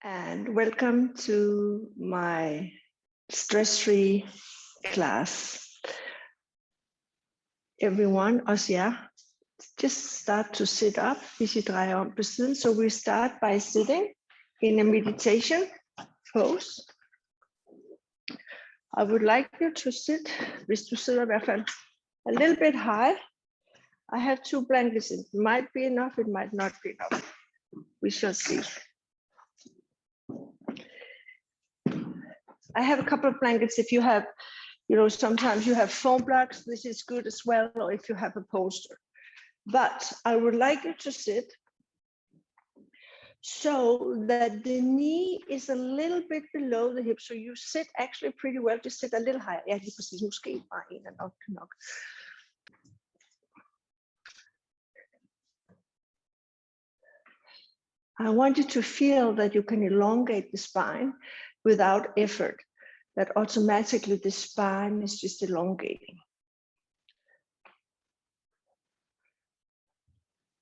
and welcome to my stress-free class. Everyone, også jer, just start to sit up, hvis I drejer om på siden. So we start by sitting in a meditation pose. I would like you to sit, hvis du sidder i hvert fald a little bit high. I have 2 blankets. It might be enough, it might not be enough. We shall see. I have a couple of blankets. If you have, sometimes you have foam blocks, this is good as well, or if you have a poster. But I would like you to sit so that the knee is a little bit below the hip. So you sit actually pretty well, just sit a little higher. Ja, lige præcis, måske bare en og nok. I want you to feel that you can elongate the spine without effort, that automatically the spine is just elongating.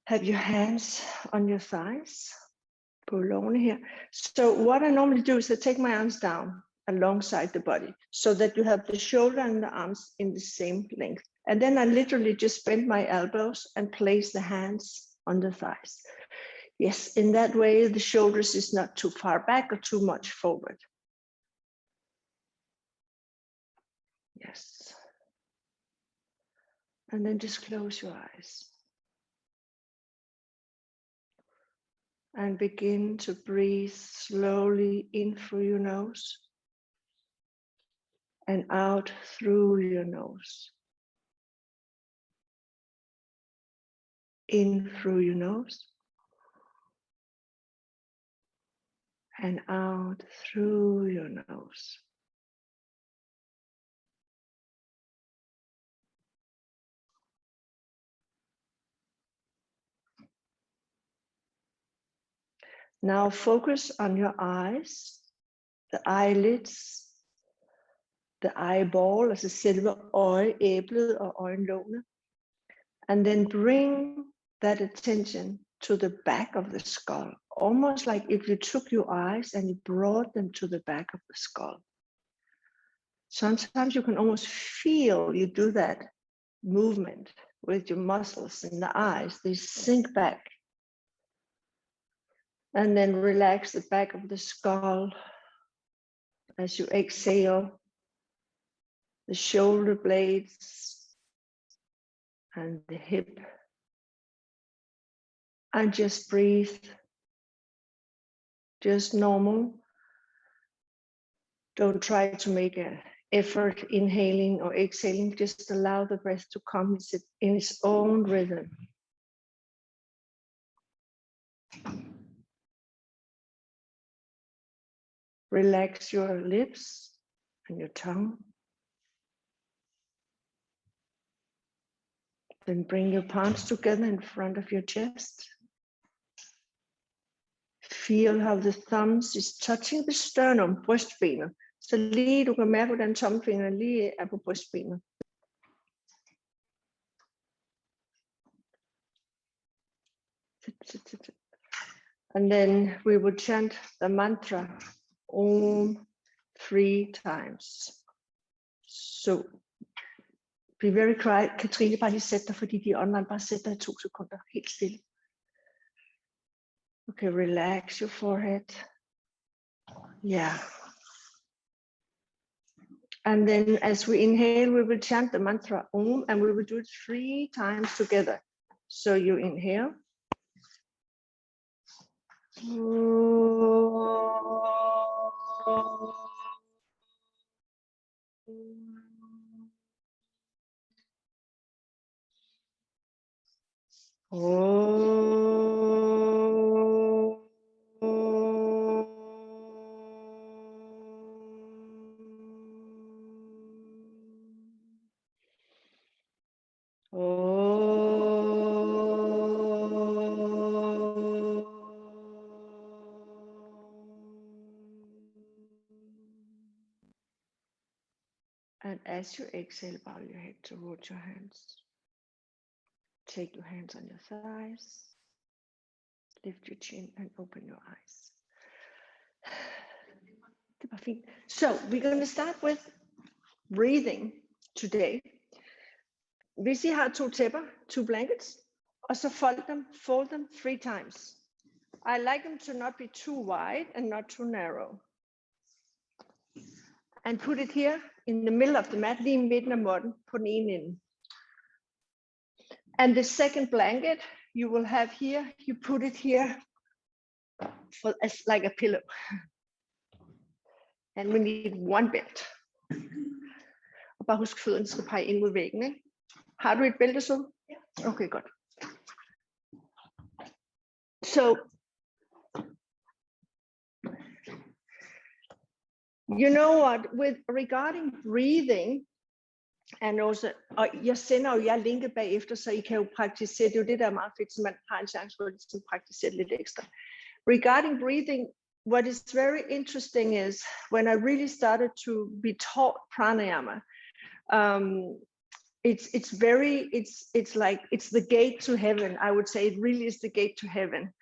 Have your hands on your thighs, på lårene here. So what I normally do is I take my arms down alongside the body so that you have the shoulder and the arms in the same length. And then I literally just bend my elbows and place the hands on the thighs. Yes, in that way, the shoulders is not too far back or too much forward. Yes. And then just close your eyes. And begin to breathe slowly in through your nose and out through your nose. In through your nose and out through your nose. Now focus on your eyes, the eyelids, the eyeball, altså selve øjeæblet og øjenlågene. And then bring that attention to the back of the skull, almost like if you took your eyes and you brought them to the back of the skull. Sometimes you can almost feel you do that movement with your muscles in the eyes, they sink back. And then relax the back of the skull as you exhale, the shoulder blades and the hip. And just breathe, just normal. Don't try to make an effort inhaling or exhaling, just allow the breath to come in its own rhythm. Relax your lips and your tongue. Then bring your palms together in front of your chest. Feel how the thumbs is touching the sternum, brystbenet. Så lige du kan mærke, hvordan tommelfingeren lige er på brystbenet. And then we will chant the mantra Om 3 times. So be very quiet. Katrine, bare lige sæt dig, fordi de er online. Bare sæt dig i 2 sekunder, helt stille. Okay, relax your forehead. Yeah. And then as we inhale, we will chant the mantra Om, and we will do it 3 times together. So you inhale. And as you exhale, bow your head towards your hands. Take your hands on your thighs. Lift your chin and open your eyes. So we're going to start with breathing today. Vi har 2 tæpper, 2 blankets, og så fold them 3 times. I like them to not be too wide and not too narrow. And put it here in the middle of the mat, lige i midten af måtten på den ene ende. And the second blanket you will have here, you put it here as like a pillow. And we need 1 belt. Og bare husk, fødderne skal pege ind mod væggen, ikke? Har du et bælte så? Ja. Okay, godt. So, you know what, regarding breathing, and also, og jeg sender jo jer linket bagefter, så I kan jo praktisere, det er jo det, der er meget fedt, så man har en chance for at praktisere lidt ekstra. Regarding breathing, what is very interesting is when I really started to be taught pranayama, it's like it's the gate to heaven. I would say it really is the gate to heaven.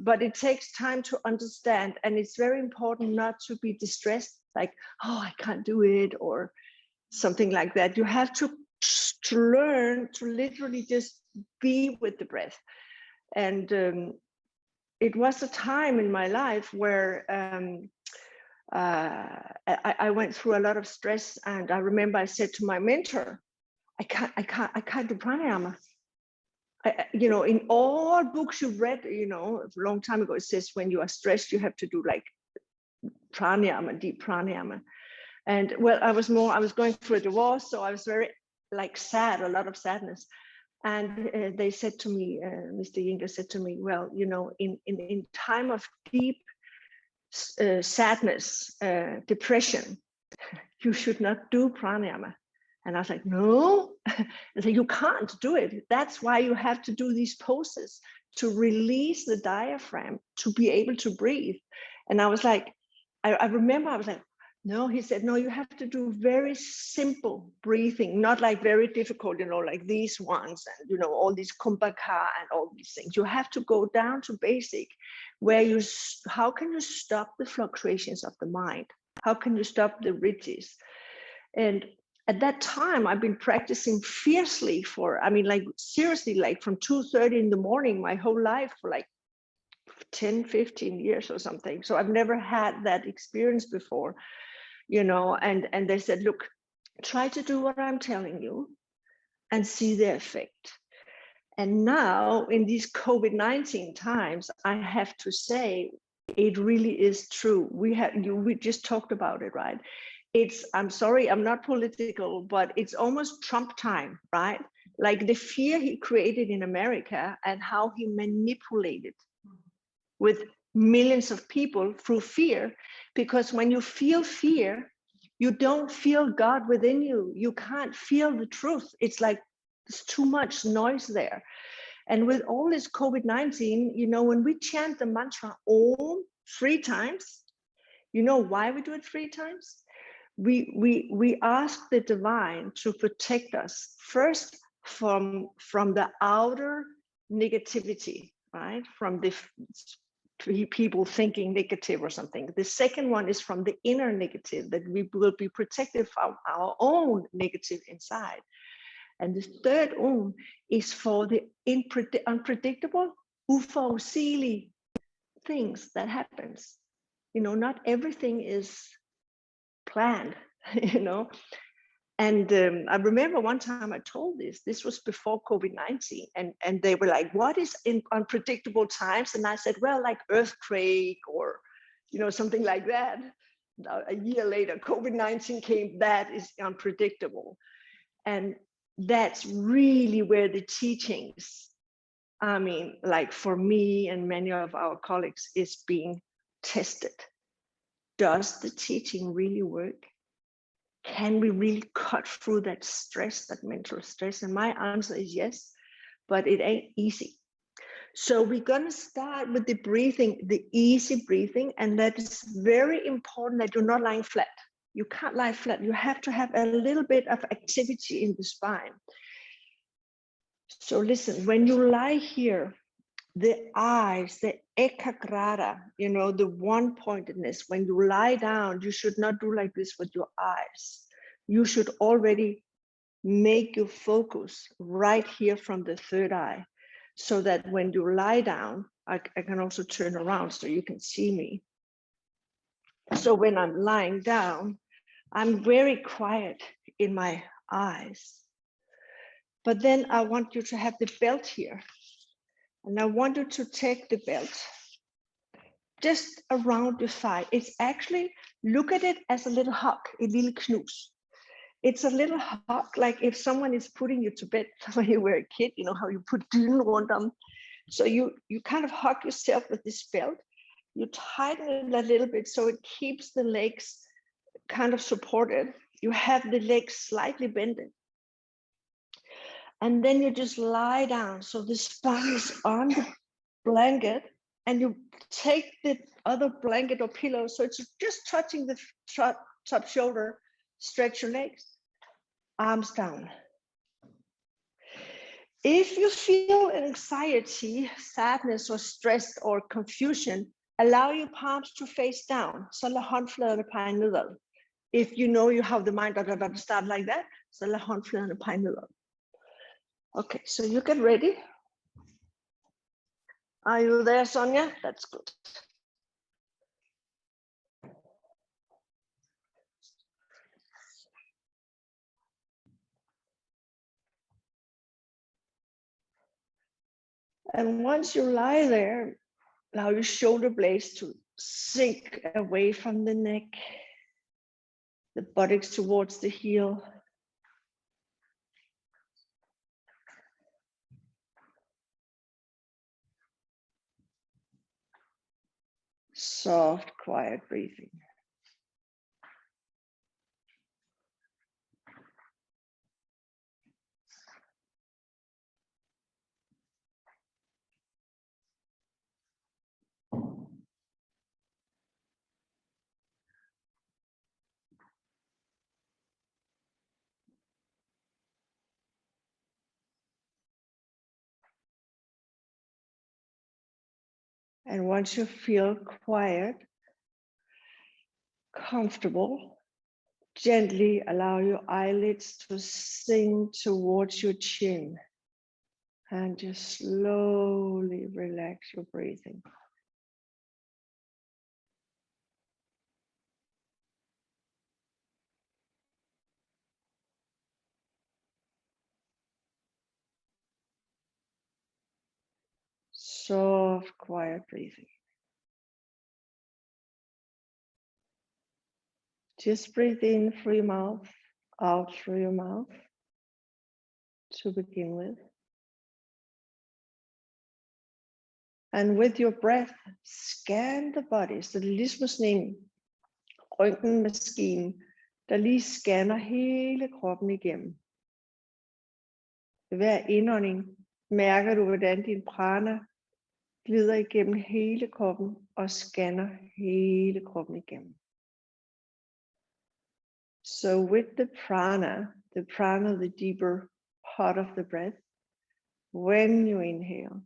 But it takes time to understand, and it's very important not to be distressed, like, oh, I can't do it, or something like that. You have to learn to literally just be with the breath. And it was a time in my life where I went through a lot of stress, and I remember I said to my mentor, I can't do pranayama. You know, in all books you've read, you know, a long time ago, it says when you are stressed, you have to do like pranayama, deep pranayama. And well, I was going through a divorce, so I was very like sad, a lot of sadness. And they said to me, Mr. Yinger said to me, well, you know, in time of deep sadness, depression, you should not do pranayama. And I was like, no, I said, you can't do it. That's why you have to do these poses to release the diaphragm, to be able to breathe. And I was like, I remember I was like, no, he said, no, you have to do very simple breathing, not like very difficult, you know, like these ones, and, you know, all these kumbhaka and all these things. You have to go down to basic, where how can you stop the fluctuations of the mind? How can you stop the ridges? And at that time, I've been practicing fiercely for, I mean, like seriously, like from 2:30 in the morning, my whole life for like 10, 15 years or something. So I've never had that experience before, you know, and they said, look, try to do what I'm telling you and see the effect. And now in these COVID-19 times, I have to say, it really is true. We just talked about it, right? I'm sorry, I'm not political, but it's almost Trump time, right? Like the fear he created in America and how he manipulated with millions of people through fear. Because when you feel fear, you don't feel God within you. You can't feel the truth. It's like there's too much noise there. And with all this COVID-19, you know, when we chant the mantra Om 3 times, you know why we do it 3 times? We ask the divine to protect us first from the outer negativity, right? From the people thinking negative or something. The second one is from the inner negative, that we will be protected from our own negative inside. And the third Om is for the unpredictable, uforudsigelige things that happens. You know, not everything is planned, you know. And I remember one time I told this was before COVID-19, and they were like, what is in unpredictable times? And I said, well, like earthquake or, you know, something like that. A year later, COVID-19 came, that is unpredictable. And that's really where the teachings, I mean, like for me and many of our colleagues, is being tested. Does the teaching really work? Can we really cut through that stress, that mental stress? And my answer is yes, but it ain't easy. So we're gonna start with the breathing, the easy breathing, and that is very important that you're not lying flat. You can't lie flat. You have to have a little bit of activity in the spine. So listen, when you lie here, the eyes, the ekagrata, you know, the one-pointedness. When you lie down, you should not do like this with your eyes. You should already make your focus right here from the third eye, so that when you lie down, I can also turn around so you can see me. So when I'm lying down, I'm very quiet in my eyes. But then I want you to have the belt here. And I want you to take the belt just around your thigh. It's actually, look at it as a little hug, a little knus. It's a little hug, like if someone is putting you to bed when you were a kid, you know how you put dynen around them. So you kind of hug yourself with this belt. You tighten it a little bit so it keeps the legs kind of supported. You have the legs slightly bended. And then you just lie down. So the spine is on the blanket, and you take the other blanket or pillow. So it's just touching the top shoulder. Stretch your legs, arms down. If you feel anxiety, sadness, or stress, or confusion, allow your palms to face down. Så lad håndfladerne pege nedad. If you know you have the mind that start like that, så lad håndfladerne pege nedad. Okay, so you get ready. Are you there, Sonia? That's good. And once you lie there, allow your shoulder blades to sink away from the neck, the buttocks towards the heel. Soft, quiet breathing. And once you feel quiet, comfortable, gently allow your eyelids to sink towards your chin. And just slowly relax your breathing. Soft, quiet breathing. Just breathe in through your mouth, out through your mouth to begin with. And with your breath, scan the body. Så det er ligesom sådan en røntgenmaskine, der lige scanner hele kroppen igennem. Ved hver indånding mærker du, hvordan din prana glider igennem hele kroppen og scanner hele kroppen igennem. So with the prana, the deeper part of the breath, when you inhale,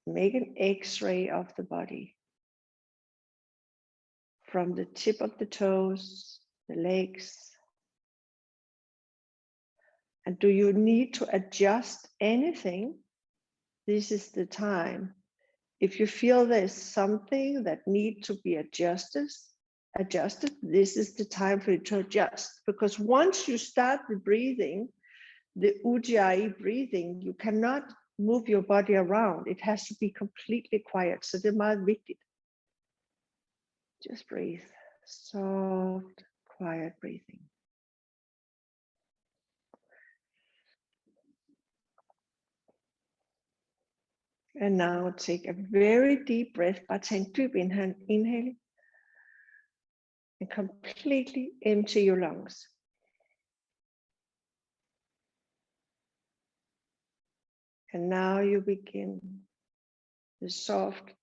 make an X-ray of the body. From the tip of the toes, the legs. And do you need to adjust anything? This is the time. If you feel there's something that needs to be adjusted, this is the time for you to adjust. Because once you start the breathing, the Ujjayi breathing, you cannot move your body around. It has to be completely quiet. So det er meget vigtigt. Just breathe. Soft, quiet breathing. And now take a very deep breath. Bare tag en dyb inhaling. And completely empty your lungs. And now you begin the soft,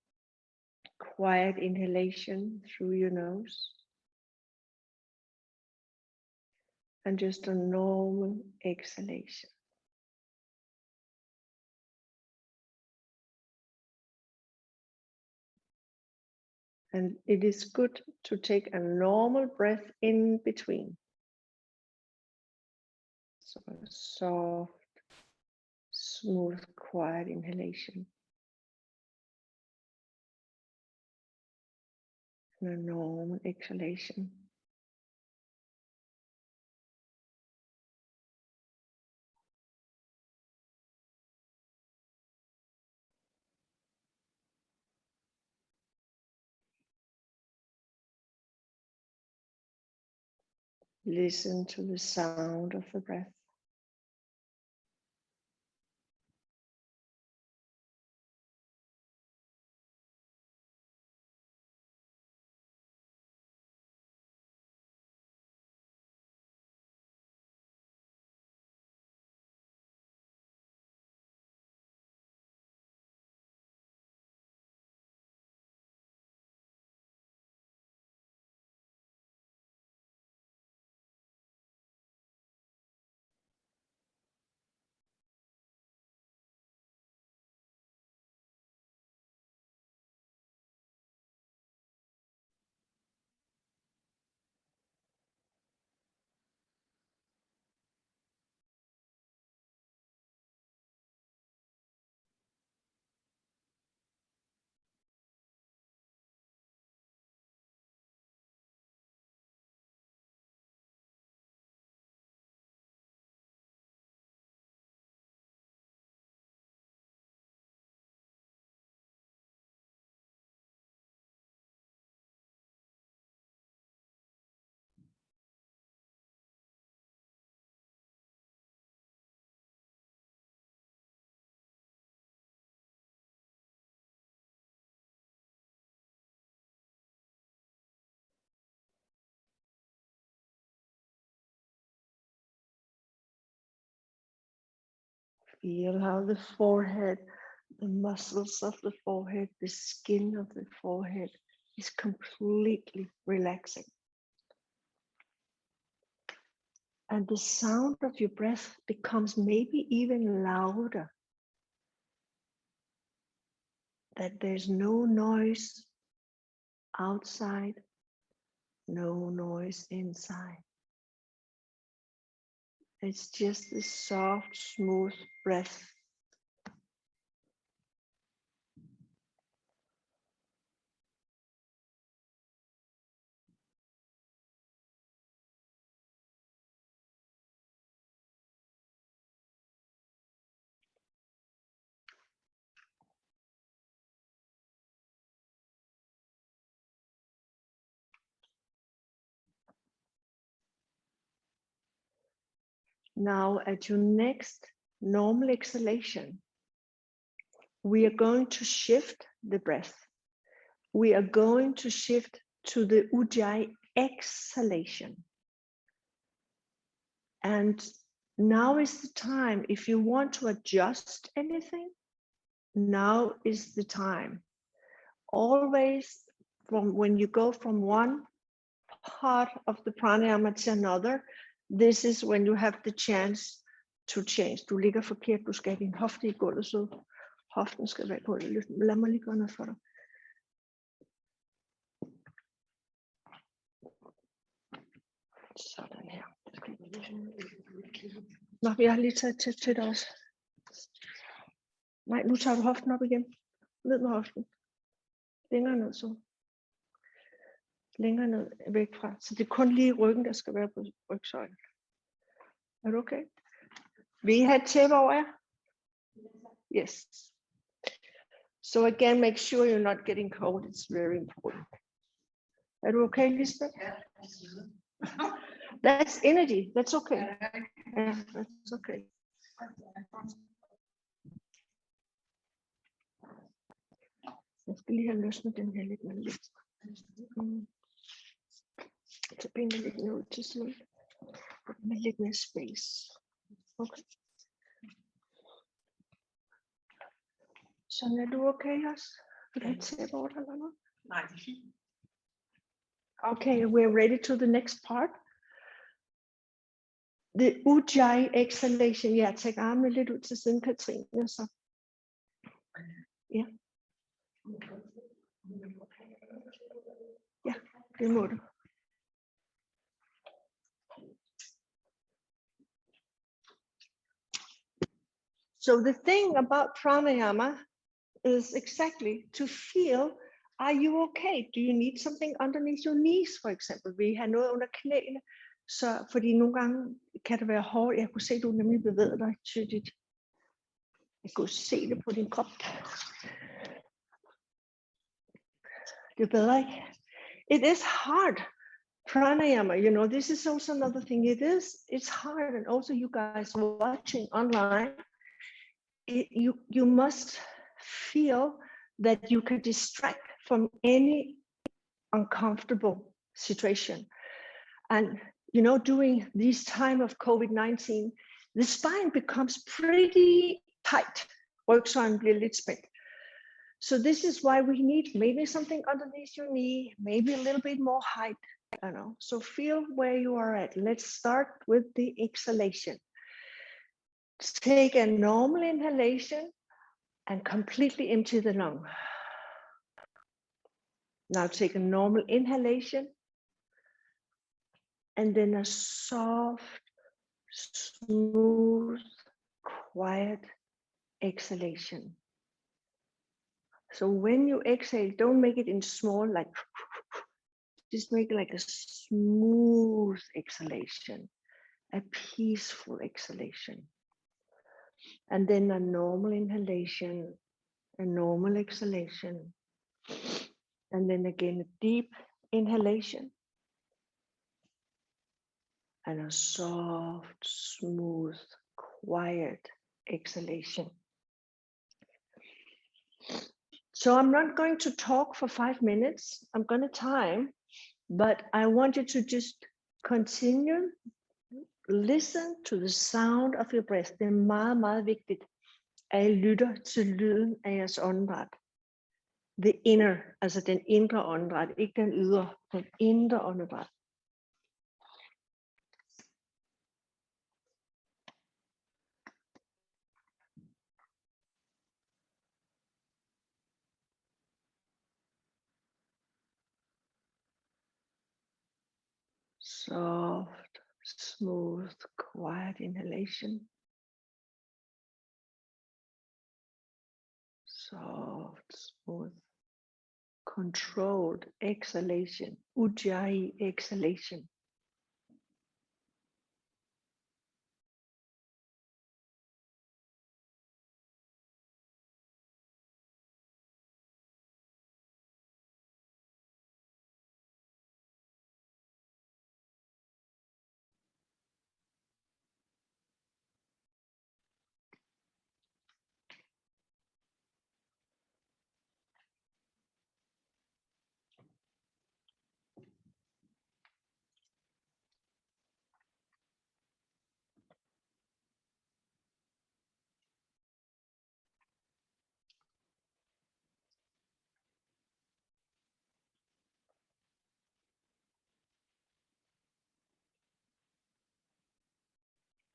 quiet inhalation through your nose. And just a normal exhalation. And it is good to take a normal breath in between. So a soft, smooth, quiet inhalation. And a normal exhalation. Listen to the sound of the breath. Feel how the forehead, the muscles of the forehead, the skin of the forehead is completely relaxing. And the sound of your breath becomes maybe even louder. That there's no noise outside, no noise inside. It's just this soft, smooth breath. Now at your next normal exhalation, we are going to shift the breath. We are going to shift to the Ujjayi exhalation. And now is the time, if you want to adjust anything, now is the time. Always from when you go from one part of the pranayama to another, this is when you have the chance to change. Du ligger forkert, du skal have din hofte i gulvet, så hoften skal være på gulvet. Lad mig lige gøre noget for dig. Sådan her. Nå, jeg har lige taget til dig også. Nej, nu tager du hoften op igen. Ned med hoften. Længere ned så. Længere ned væk fra. Så det er kun lige ryggen, der skal være på rygsøjlen. Er du okay? Vil I have et tæppe over jer? Yes. So again, make sure you're not getting cold. It's very important. Er du okay, Lisbeth? That's energy. That's okay. Yeah, that's okay. Jeg skal lige have løsnet den her lidt med lidt. Så benene lidt ned til siden. Med lidt mere space. Okay. Så er du okay også? Vil du have tæppe over dig eller noget? Nej, det er fint. Okay, we're ready to the next part. The Ujjayi exhalation. Ja, træk armene lidt ud til siden, Katrine. Så. Ja. Det må du. So the thing about pranayama is exactly to feel, are you okay? Do you need something underneath your knees, for example? Vil I have noget under knæene? Så, fordi nogle gange kan det være hårdt. Jeg kunne se, at du nemlig bevæger dig tydeligt. Jeg kunne se det på din krop. Det er bedre, ikke? It is hard. Pranayama, you know, this is also another thing. It's hard. And also you guys watching online, you must feel that you can distract from any uncomfortable situation. And, you know, during this time of COVID-19, the spine becomes pretty tight. Rygsøjlen bliver lidt spændt. So this is why we need maybe something underneath your knee, maybe a little bit more height, I don't know. So feel where you are at. Let's start with the exhalation. Take a normal inhalation and completely empty the lung. Now take a normal inhalation and then a soft, smooth, quiet exhalation. So when you exhale, don't make it in small, like, just make it like a smooth exhalation, a peaceful exhalation. And then a normal inhalation, a normal exhalation. And then again, a deep inhalation. And a soft, smooth, quiet exhalation. So I'm not going to talk for 5 minutes. I'm going to time, but I want you to just continue. Listen to the sound of your breath. Det er meget, meget vigtigt, at I lytter til lyden af jeres åndedræt. The inner, altså den indre åndedræt, ikke den ydre, den indre åndedræt. Soft, smooth, quiet inhalation. Soft, smooth, controlled exhalation. Ujjayi exhalation.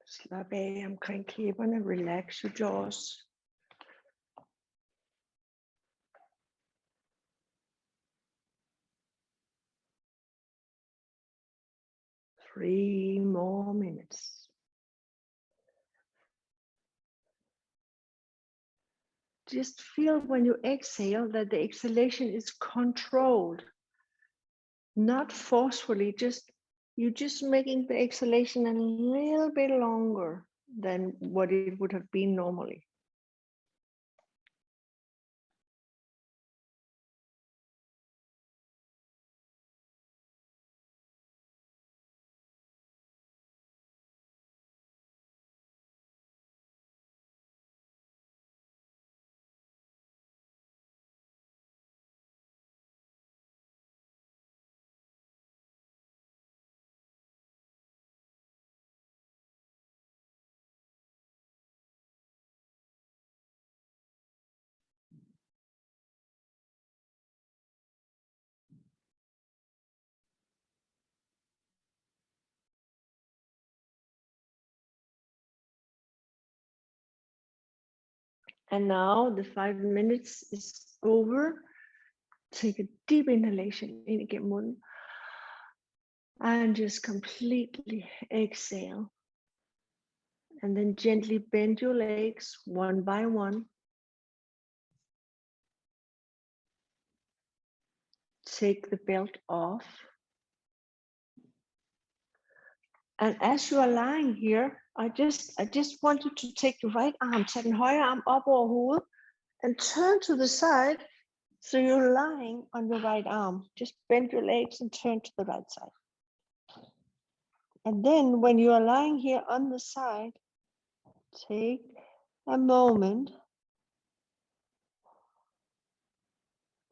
Slap af omkring kæberne, relax your jaws. Three more minutes. Just feel when you exhale that the exhalation is controlled, not forcefully, you're just making the exhalation a little bit longer than what it would have been normally. And now the 5 minutes is over. Take a deep inhalation ind igennem munden. And just completely exhale. And then gently bend your legs one by one. Take the belt off. And as you are lying here, I just want you to take your right arm, tag den højre arm op over hovedet, and turn to the side. So you're lying on your right arm. Just bend your legs and turn to the right side. And then when you are lying here on the side, take a moment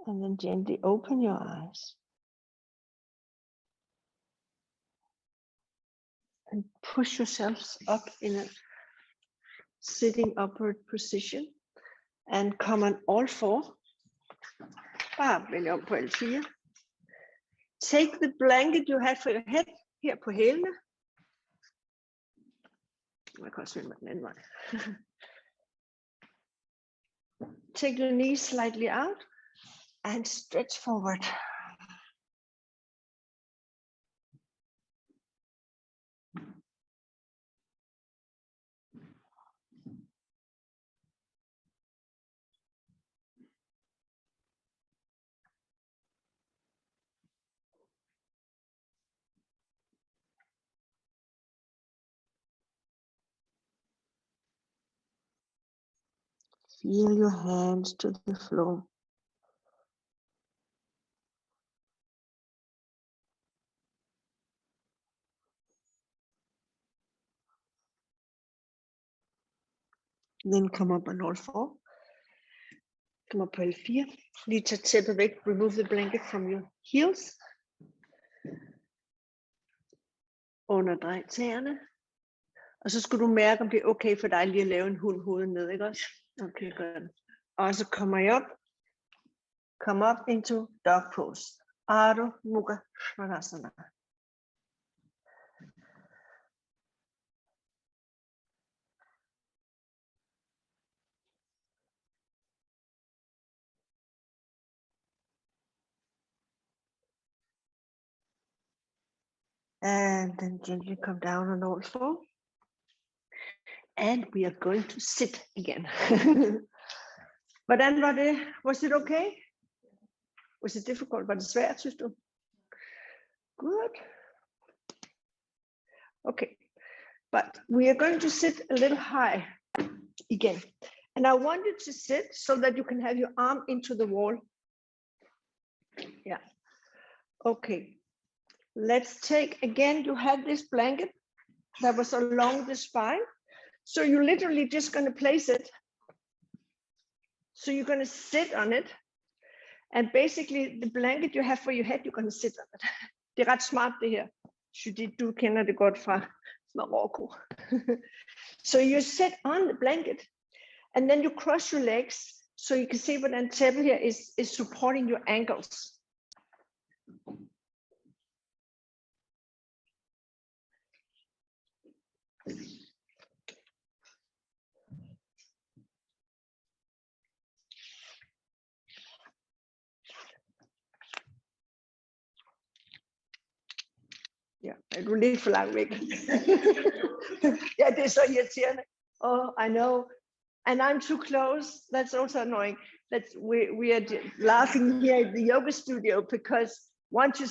and then gently open your eyes. And push yourselves up in a sitting upward position. And come on all four. Bare vend om på alle fire. Take the blanket you have for your head her på hælene. Jeg kan også vende mig den anden vej. Take your knees slightly out and stretch forward. Feel your hands to the floor. Then come up on all four. Come up på alle fire. Lige tage tæppet væk. Remove the blanket from your heels. Underdrej tæerne. Og så skulle du mærke, om det er okay for dig lige at lave en hund hovedet ned, ikke også? Okay, godt. Og så kommer I op. Come up into dog pose. Ardha Mukha Svanasana. And then gently come down on all four. And we are going to sit again. Hvordan var det? Was it okay? Was it difficult? Var det svært, synes du? Good. Okay. But we are going to sit a little high again. And I want you to sit so that you can have your arm into the wall. Yeah. Okay. Let's take, again, you have this blanket that was along the spine. So you're literally just going to place it. So you're going to sit on it. And basically the blanket you have for your head, you're going to sit on it. Det er ret smart det her. Judith, du kender det godt fra Marokko. So you sit on the blanket and then you cross your legs so you can see hvordan tæppet here is supporting your ankles. Ja, er du lidt for langt væk? Ja, det er så irriterende. Oh, I know. And I'm too close. That's also annoying. We are laughing here at the yoga studio because once you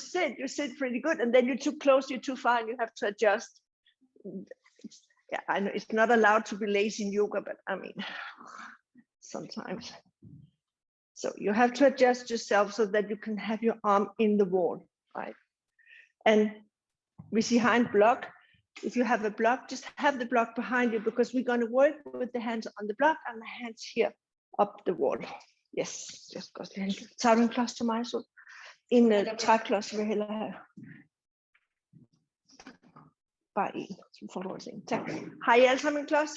sit pretty good, and then you're too close, you're too far, and you have to adjust. Yeah, I know it's not allowed to be lazy in yoga, but I mean, sometimes. So you have to adjust yourself so that you can have your arm in the wall, right? And we see behind block. If you have a block, just have the block behind you because we're going to work with the hands on the block and the hands here up the wall. Yes, just godt. Tager du en klods til mig, så? En træklods vil jeg hellere have. Bare en, så får du også en. Tak. Har I alle sammen en klods?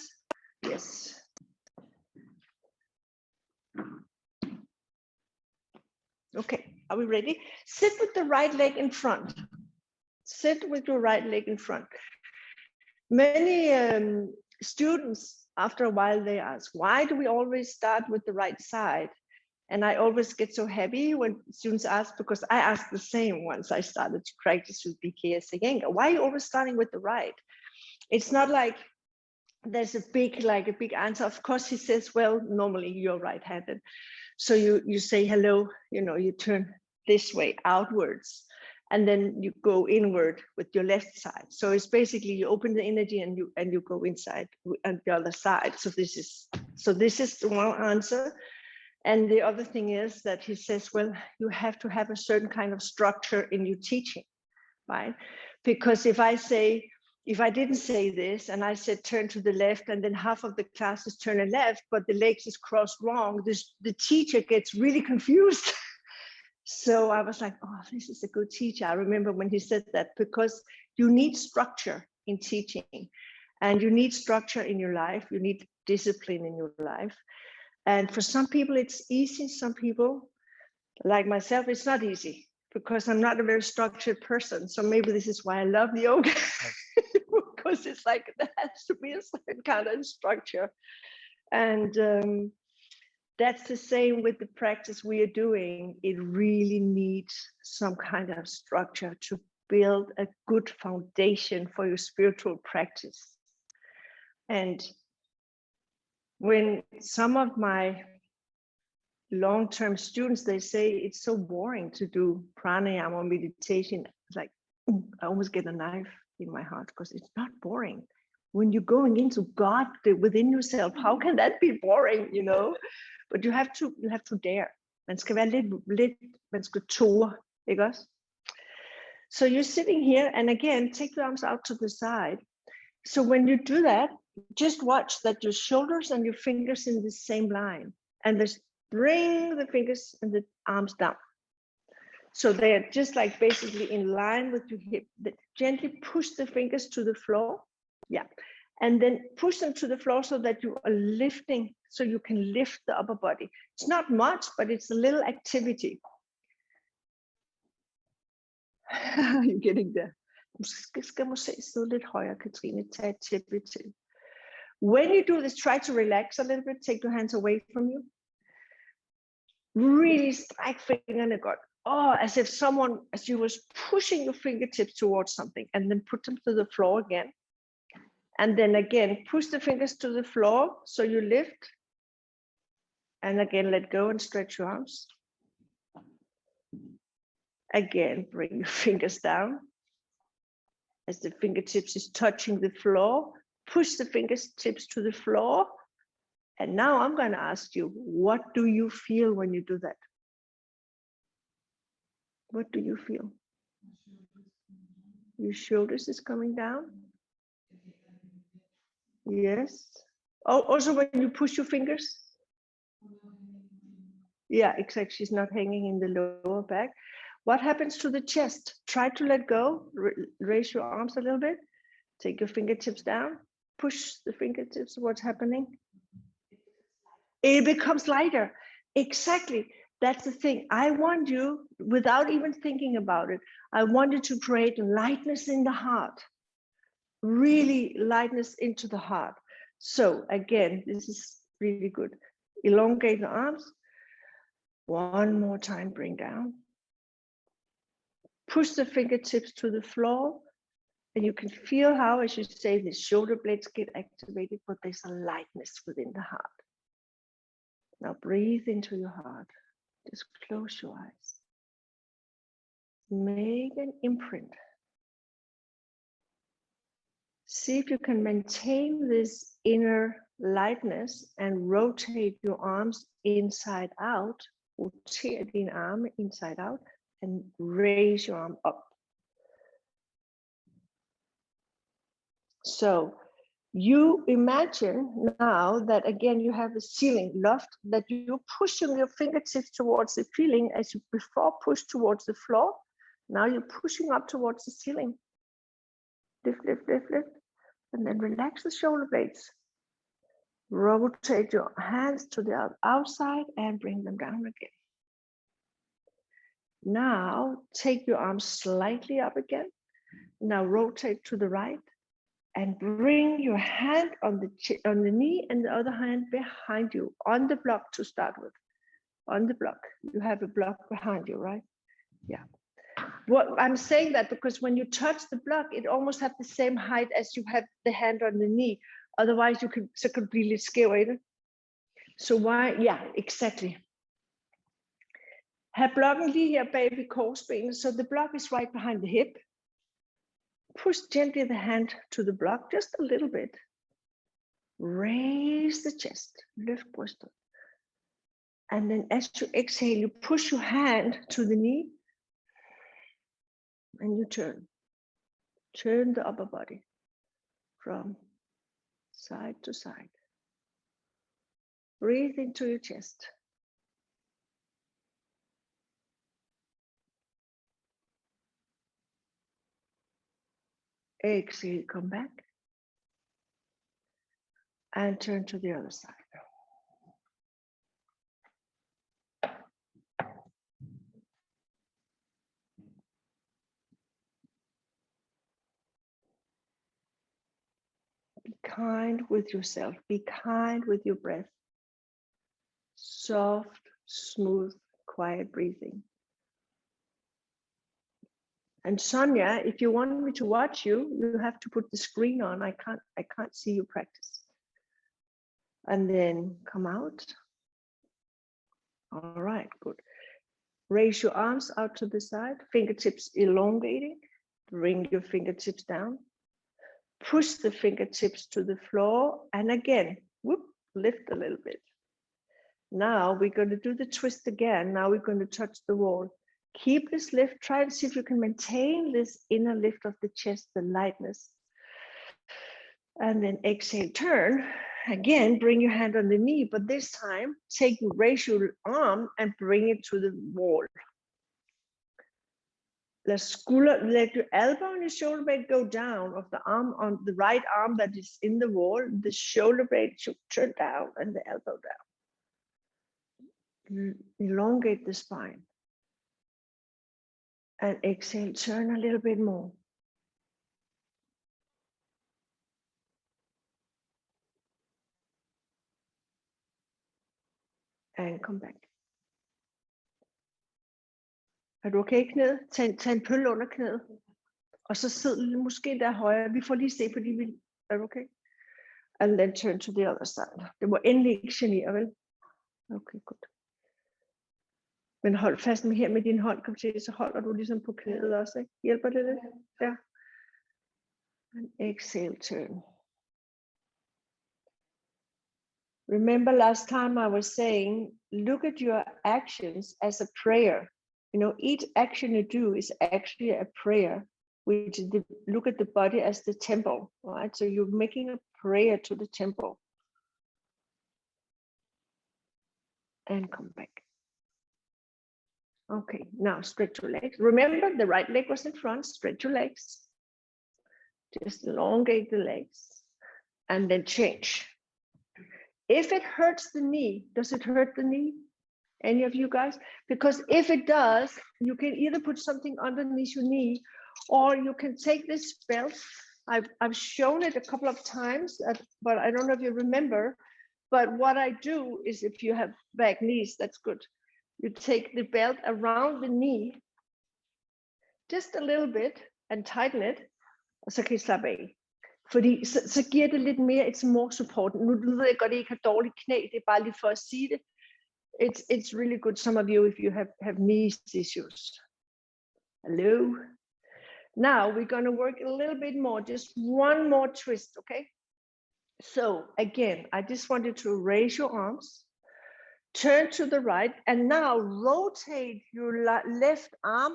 Yes. Okay, are we ready? Sit with the right leg in front. Sit with your right leg in front. Many students, after a while, they ask, why do we always start with the right side? And I always get so happy when students ask, because I asked the same once I started to practice with BKS Iyengar. Why are you always starting with the right? It's not like there's a big answer. Of course, he says, well, normally you're right-handed. So you say hello, you turn this way outwards, and then you go inward with your left side. So it's basically you open the energy and you go inside on the other side. So this is the one answer. And the other thing is that he says, well, you have to have a certain kind of structure in your teaching, right? Because if I didn't say this and I said turn to the left, and then half of the class is turn left, but the legs is crossed wrong, the teacher gets really confused. So I was like, oh, this is a good teacher. I remember when he said that, because you need structure in teaching, and you need structure in your life. You need discipline in your life. And for some people, it's easy. Some people, like myself, it's not easy, because I'm not a very structured person. So maybe this is why I love yoga, because it's like there has to be a certain kind of structure. And that's the same with the practice we are doing. It really needs some kind of structure to build a good foundation for your spiritual practice. And when some of my long-term students, they say it's so boring to do pranayama or meditation, it's like, I almost get a knife in my heart, because it's not boring. When you're going into God within yourself, how can that be boring, But you have to dare. Man skal være lidt, man skal ture, ikke også? So you're sitting here, and again, take your arms out to the side. So when you do that, just watch that your shoulders and your fingers in the same line, and just bring the fingers and the arms down. So they're just like basically in line with your hip. Gently push the fingers to the floor. Yeah. And then push them to the floor so that you are lifting, so you can lift the upper body. It's not much, but it's a little activity. You're getting there. When you do this, try to relax a little bit. Take your hands away from you. Really strike fingrene godt. As if you was pushing your fingertips towards something, and then put them to the floor again. And then again, push the fingers to the floor, so you lift. And again, let go and stretch your arms. Again, bring your fingers down. As the fingertips is touching the floor, push the fingertips to the floor. And now I'm going to ask you, what do you feel when you do that? What do you feel? Your shoulders is coming down? Yes. Oh, also when you push your fingers? Yeah, exactly. She's not hanging in the lower back. What happens to the chest? Try to let go. Raise your arms a little bit. Take your fingertips down. Push the fingertips. What's happening? It becomes lighter. Exactly. That's the thing. I want you, without even thinking about it, I want you to create lightness in the heart. Really lightness into the heart. So again, this is really good. Elongate the arms. One more time, bring down. Push the fingertips to the floor. And you can feel how, as you say, the shoulder blades get activated, but there's a lightness within the heart. Now breathe into your heart. Just close your eyes. Make an imprint. See if you can maintain this inner lightness and rotate your arms inside out. Rotere dine arme inside out and raise your arm up. So you imagine now that again you have a ceiling loft, that you're pushing your fingertips towards the ceiling as you before pushed towards the floor. Now you're pushing up towards the ceiling. Lift, lift, lift, lift. And then relax the shoulder blades. Rotate your hands to the outside and bring them down again. Now take your arms slightly up again. Now rotate to the right and bring your hand on the knee and the other hand behind you on the block to start with. on the block. You have a block behind you, right? Yeah. What I'm saying that because when you touch the block, it almost have the same height as you have the hand on the knee. Otherwise, you could så kan blive lidt skæv i det. So why? Yeah, exactly. Have blokken lige her bag ved korsbenet, so the block is right behind the hip. Push gently the hand to the block, just a little bit. Raise the chest, lift brystet. And then as you exhale, you push your hand to the knee and you turn. Turn the upper body from side to side. Breathe into your chest. Exhale, come back. And turn to the other side. Be kind with yourself. Be kind with your breath. Soft, smooth, quiet breathing. And Sonia, if you want me to watch you, you have to put the screen on. I can't see you practice. And then come out. All right, good. Raise your arms out to the side, fingertips elongating. Bring your fingertips down. Push the fingertips to the floor. And again, whoop, lift a little bit. Now we're going to do the twist again. Now we're going to touch the wall. Keep this lift. Try to see if you can maintain this inner lift of the chest, the lightness. And then exhale, turn. Again, bring your hand on the knee, but this time, raise your arm and bring it to the wall. Let your elbow and your shoulder blade go down of the arm on the right arm that is in the wall. The shoulder blade should turn down and the elbow down. Elongate the spine. And exhale, turn a little bit more. And come back. Er du okay i knæet? Tag en pølle under knæet. Og så sid måske der højere. Vi får lige se, fordi vi... Er du okay? And then turn to the other side. Det må endelig ikke genere, vel? Okay, godt. Men hold fast med her med din hånd, kom til, så holder du ligesom på knæet også, ikke? Hjælper det lidt? Ja. And exhale, turn. Remember last time I was saying, look at your actions as a prayer. You know, each action you do is actually a prayer. Which is look at the body as the temple, right? So you're making a prayer to the temple. And come back. Okay, now stretch your legs. Remember, the right leg was in front. Stretch your legs. Just elongate the legs. And then change. If it hurts the knee, does it hurt the knee? Any of you guys? Because if it does, you can either put something underneath your knee, or you can take this belt. I've shown it a couple of times, but I don't know if you remember. But what I do is, if you have back knees, that's good. You take the belt around the knee, just a little bit, and tighten it, og så kan I slappe af. Fordi så giver det lidt mere, it's more support. Nu ved jeg godt, at I ikke har dårligt knæ, det er bare lige for at sige det. It's really good, some of you, if you have knee issues. Hello. Now we're going to work a little bit more, just one more twist, okay? So again, I just want you to raise your arms, turn to the right, and now rotate your left arm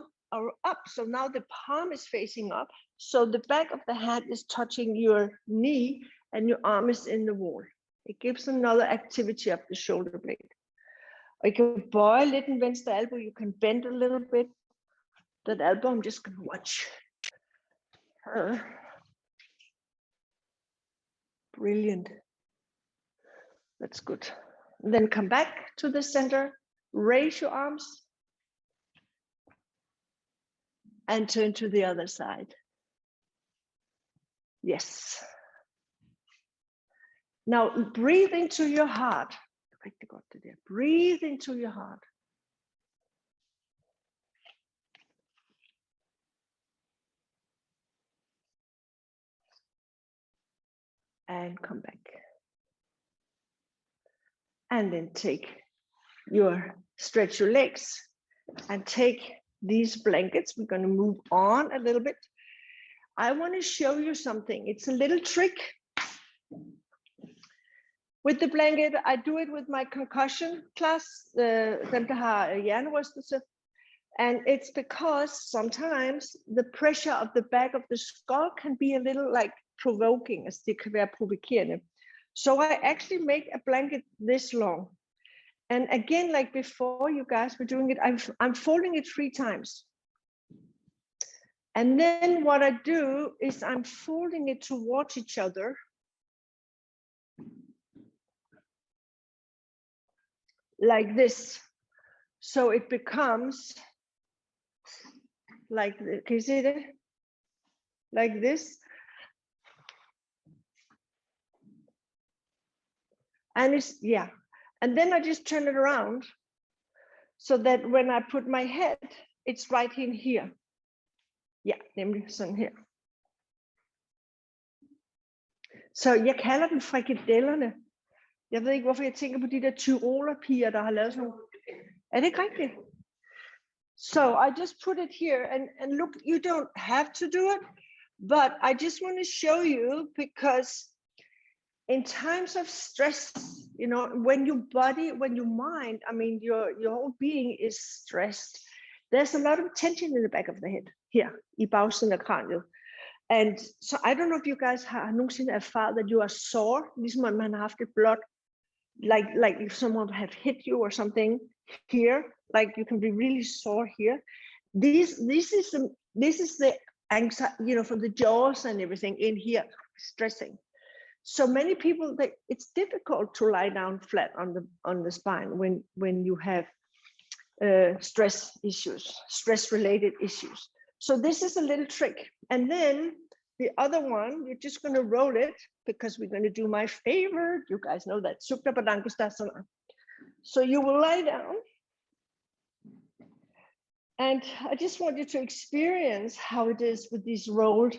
up. So now the palm is facing up. So the back of the hand is touching your knee and your arm is in the wall. It gives another activity up the shoulder blade. Og I kan bøje lidt den venstre elbow. You can bend a little bit. That elbow, I'm just going to watch. Brilliant. That's good. And then come back to the center. Raise your arms. And turn to the other side. Yes. Now breathe into your heart. Rigtig godt det der. Breathe into your heart. And come back. And then stretch your legs and take these blankets. We're going to move on a little bit. I want to show you something. It's a little trick. With the blanket, I do it with my concussion class, dem der har hjernerystelse. And it's because sometimes the pressure of the back of the skull can be a little like provoking, as det kan være provokerende. So I actually make a blanket this long. And again, like before, you guys were doing it, I'm folding it 3 times. And then what I do is I'm folding it towards each other. Like this. So it becomes like, can you see that? Like this. And it's, yeah. And then I just turn it around so that when I put my head, it's right in here. Ja, nemlig sådan her. Så jeg kalder den frikadellerne. Jeg ved ikke, hvorfor jeg tænker på de der tyrolerpiger, der har lavet sådan nogle. Er det ikke rigtigt? So I just put it here and look, you don't have to do it, but I just want to show you because in times of stress, you know, when your body, when your mind, I mean, your whole being is stressed, there's a lot of tension in the back of the head, here, i bagsiden af kraniet. And so I don't know if you guys har nogensinde erfaret that you are sore, ligesom om man har haft et blot, like if someone had hit you or something here, like you can be really sore here. This is the anxiety, you know, from the jaws and everything in here, stressing. So many people, it's difficult to lie down flat on the spine when you have stress issues, stress-related issues. So this is a little trick. And then the other one, you're just going to roll it because we're going to do my favorite. You guys know that. Sukta Padangustasana. So you will lie down. And I just want you to experience how it is with these rolled,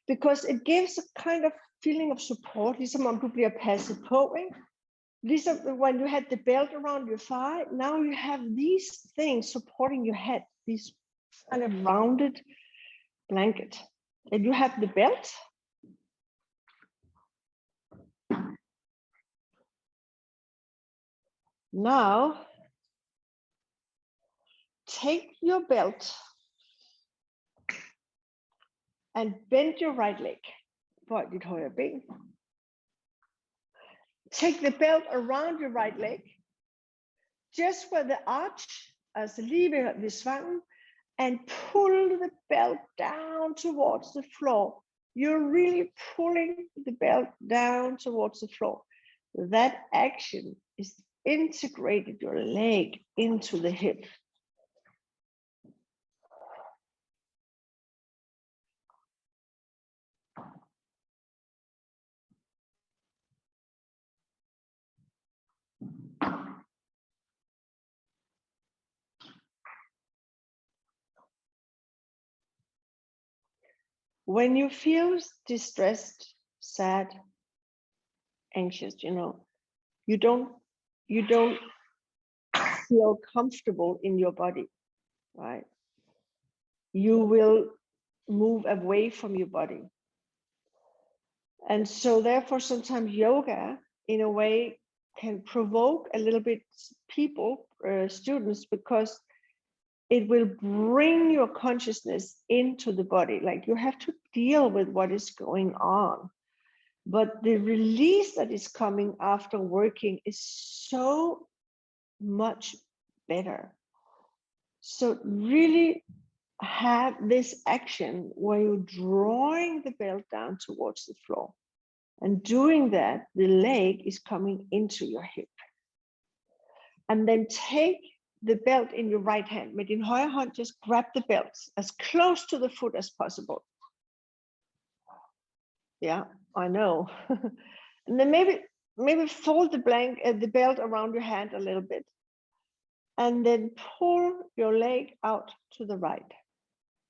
because it gives a kind of feeling of support. Ligesom om du bliver passet på, ikke? Ligesom when you had the belt around your thigh, now you have these things supporting your head, these kind of rounded blanket. And you have the belt. Now, take your belt and bend your right leg. Bøj dit højre ben. Take the belt around your right leg, just where the arch, altså lige ved svangen, and pull the belt down towards the floor. You're really pulling the belt down towards the floor. That action is integrated your leg into the hip. When you feel distressed, sad, anxious, you know, you don't feel comfortable in your body, right? You will move away from your body. And so therefore sometimes yoga in a way can provoke a little bit people, students, because it will bring your consciousness into the body. Like you have to deal with what is going on. But the release that is coming after working is so much better. So really have this action where you're drawing the belt down towards the floor. And doing that, the leg is coming into your hip. And then take the belt in your right hand. Med din højre hånd, just grab the belt as close to the foot as possible. Yeah, I know. And then maybe maybe fold the belt around your hand a little bit, and then pull your leg out to the right.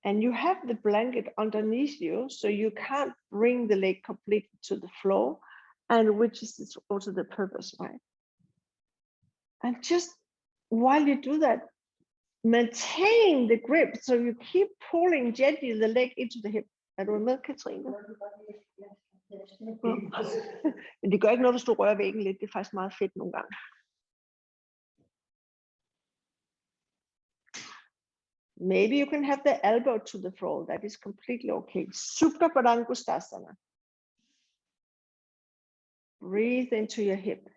And you have the blanket underneath you, so you can't bring the leg completely to the floor, and which is also the purpose, right? And just while you do that, maintain the grip, so you keep pulling gently the leg into the hip. Er du med, Katrine? Men det gør ikke noget, hvis du rører væggen lidt. Det er faktisk meget fedt nogle gange. Maybe you can have the elbow to the floor. That is completely okay. Supta Padangusthasana. Breathe into your hip.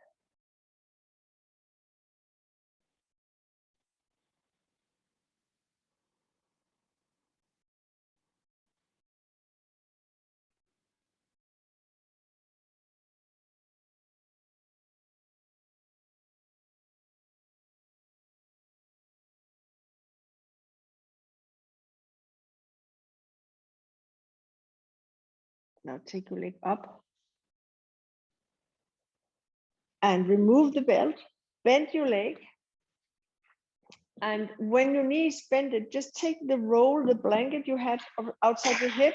Now take your leg up and remove the belt. Bend your leg. And when your knees bended, just take the blanket you had outside your hip,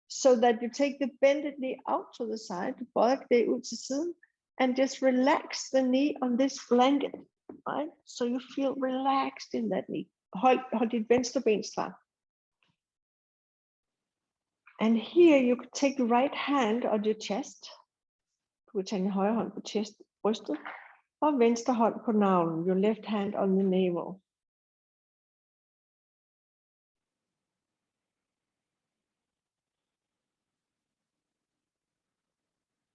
so that you take the bended knee out to the side, and just relax the knee on this blanket, right? So you feel relaxed in that knee. Hold dit venstre ben stramt. And here you could take the right hand on your chest. Du kan tage din højre hånd på brystet, og venstre hånd på navlen. Your left hand on the navel.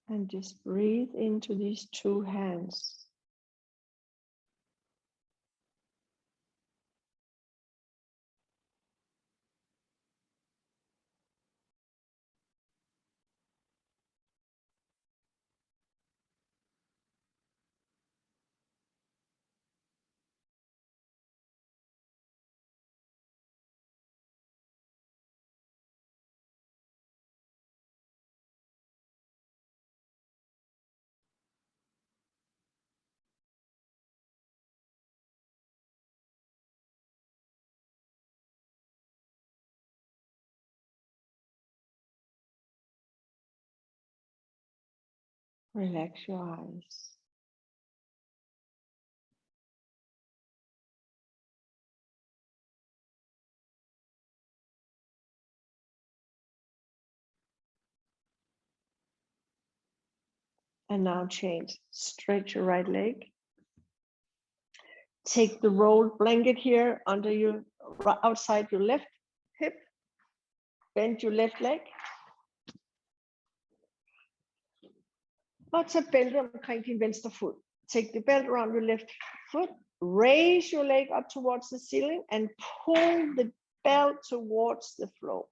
And just breathe into these two hands. Relax your eyes. And now change. Stretch your right leg. Take the rolled blanket here under you, outside your left hip. Bend your left leg. Og tag bæltet omkring din venstre fod. Take the belt around your left foot. Raise your leg up towards the ceiling and pull the belt towards the floor.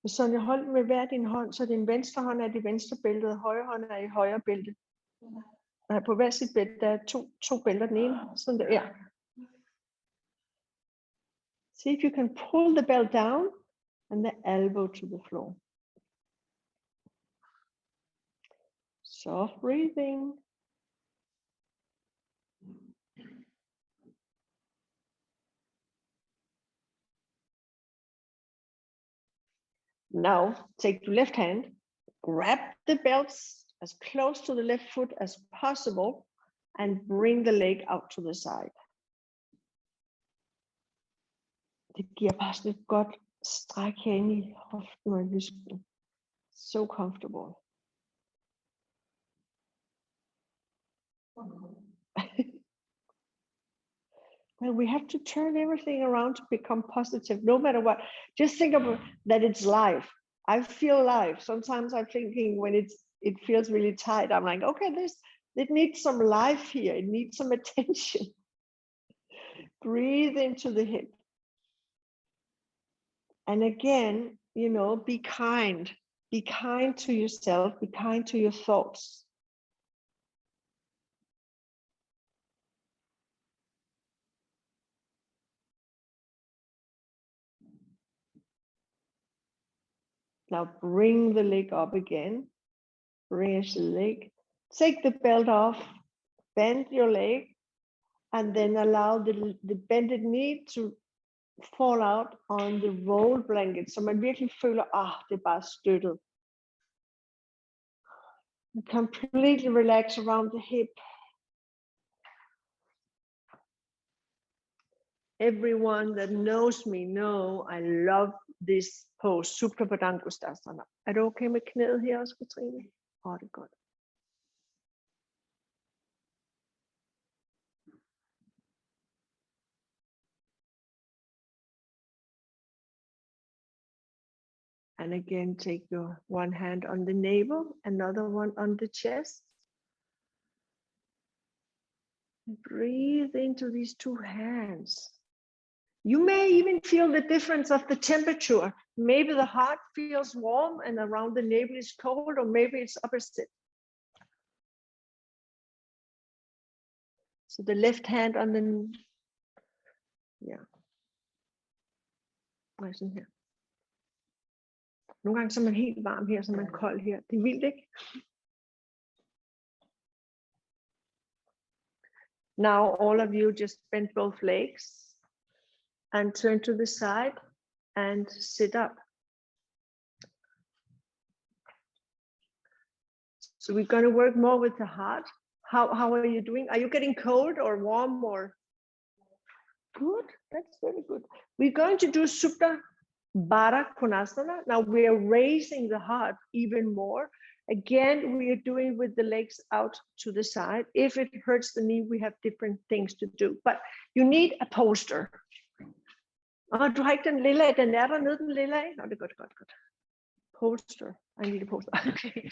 Så jeg hold med hver din hånd, så din venstre hånd er i venstre bælte, og højre hånd er i højre bælte. På hver sit bælte, der er to bælter, den ene, sådan der. Ja. See if you can pull the belt down and the elbow to the floor. Soft breathing. Now take the left hand, grab the belts as close to the left foot as possible, and bring the leg out to the side. Det giver bare sådan et godt stræk herinde i hoften og lysken. So comfortable. Well, we have to turn everything around to become positive, no matter what. Just think about that it's life. I feel life. Sometimes I'm thinking when it feels really tight, I'm like, okay, it needs some life here. It needs some attention. Breathe into the hip. And again, you know, be kind. Be kind to yourself. Be kind to your thoughts. Now bring the leg up again. Raise the leg. Take the belt off. Bend your leg. And then allow the bended knee to fall out on the roll blanket. Så man virkelig føler, det er bare støttet. Completely relax around the hip. Everyone that knows me know I love this pose, Supta Padangusthasana. Er du okay med knæet her også, Katrine? Det er godt. And again, take your one hand on the navel, another one on the chest. Breathe into these two hands. You may even feel the difference of the temperature. Maybe the heart feels warm and around the navel is cold, or maybe it's opposite. So the left hand on the, sådan her. Nogle gange så er man helt varm her, så er man kold her. Det er vildt, ikke? Now all of you just bend both legs and turn to the side and sit up. So we're going to work more with the heart. How are you doing? Are you getting cold or warm or good? That's very good. We're going to do Supta Baddha Konasana. Now we are raising the heart even more. Again, we are doing with the legs out to the side. If it hurts the knee, we have different things to do. But you need a poster. Du har ikke den lille, den er der nede, den lille af? Det er godt. Poster. I need a poster. Okay.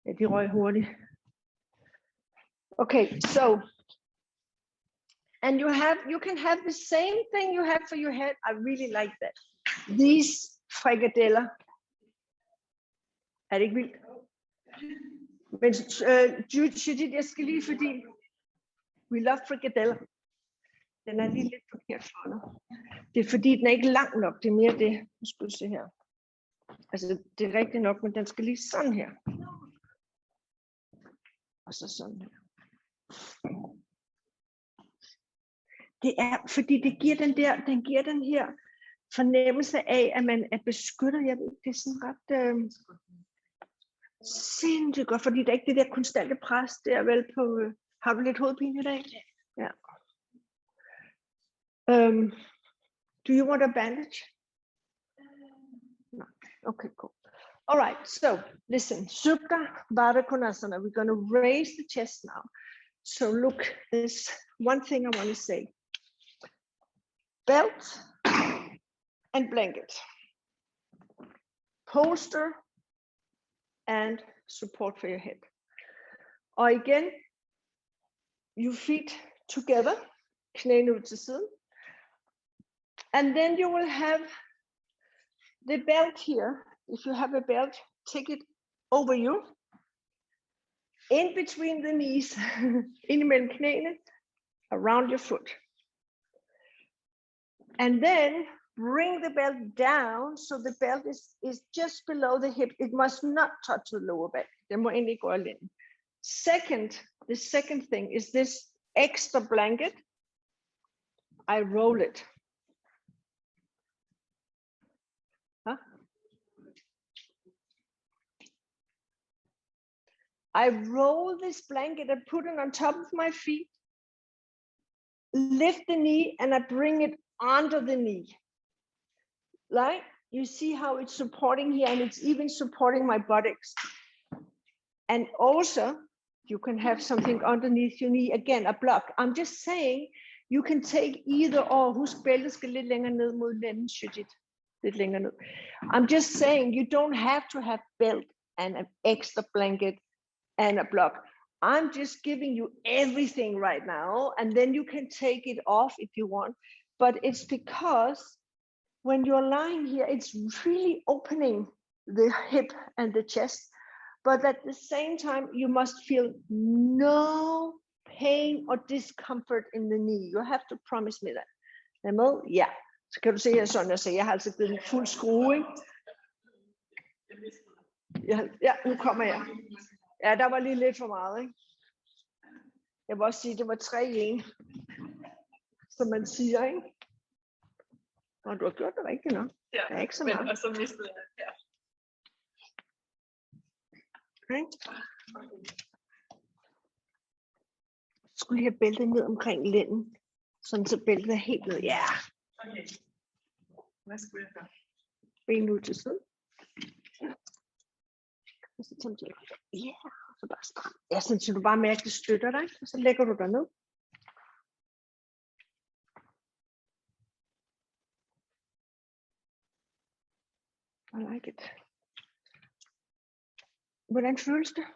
Ja, de røg hurtigt. Okay, so, and you can have the same thing you have for your head. I really like that. These frikadeller. Er det ikke vildt? Men Judith, jeg skal lige, fordi we love frikadeller. Den er lige lidt forkert for dig. Det er fordi, den er ikke lang nok. Det er mere det. Nu skal du se her. Altså, det er rigtigt nok, men den skal lige sådan her. Og så sådan her. Det er, fordi det giver den giver den her fornemmelse af, at man er beskyttet. Jeg ved, det er sådan ret sindssygt godt, fordi der er ikke det der konstante pres der vel på. Har du lidt hovedpine i dag? Ja. Do you want a bandage? No. Okay, cool. All right, so listen, Supta Baddha Konasana. We're going to raise the chest now. So look, there's one thing I want to say. Belt and blanket. Poster and support for your head. Og igen, your feet together, knæene ud til siden. And then you will have the belt here. If you have a belt, take it over you. In between the knees, indimellem knæene, around your foot. And then bring the belt down so the belt is just below the hip. It must not touch the lower back. Det må egentlig gå alene. The second thing is this extra blanket. I roll it. I roll this blanket and put it on top of my feet, lift the knee, and I bring it under the knee. Right? You see how it's supporting here, and it's even supporting my buttocks. And also, You can have something underneath your knee, again, a block. I'm just saying, you can take either or. Husk, bæltet skal lidt længere ned mod lænden, lidt længere ned. I'm just saying, you don't have to have belt and an extra blanket and a block. I'm just giving you everything right now, and then you can take it off if you want. But it's because when you're lying here, it's really opening the hip and the chest. But at the same time, you must feel no pain or discomfort in the knee. You have to promise me that. Er I med? Ja. Så kan du se her, Sonja, så jeg har altså givet en fuld skrue, ikke? Ja, nu kommer jeg. Ja, der var lige lidt for meget, ikke? Jeg vil også sige, det var 3 i 1, som man siger, ikke? Og du har gjort det rigtigt nok. Ja, der er ikke så meget. Men, og så mistede jeg, ja. Okay. Skulle lige have bæltet ned omkring lænden, sådan så bæltet er helt ned. Ja. Okay. Hvad skulle jeg gøre? Ben ud til siden. Og så tager du ja, og så bare stram. Ja, sådan så du bare mærker, at det støtter dig, og så lægger du dig ned. I like it. Hvordan føles det?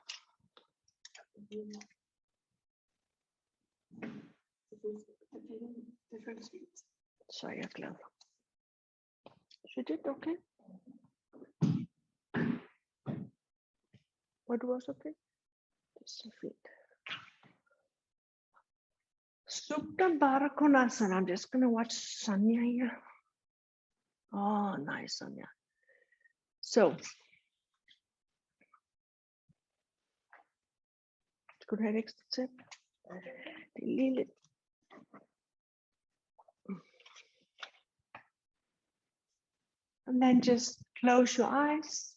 Det føles fint. Så er jeg glad. Så det er okay. Var du også okay? Det er så fint. Supta Baddha Konasana. I'm just gonna watch Sonia here. Oh, nice, Sonia. So, skulle du have et ekstra tip? Det er lige lidt. And then just close your eyes.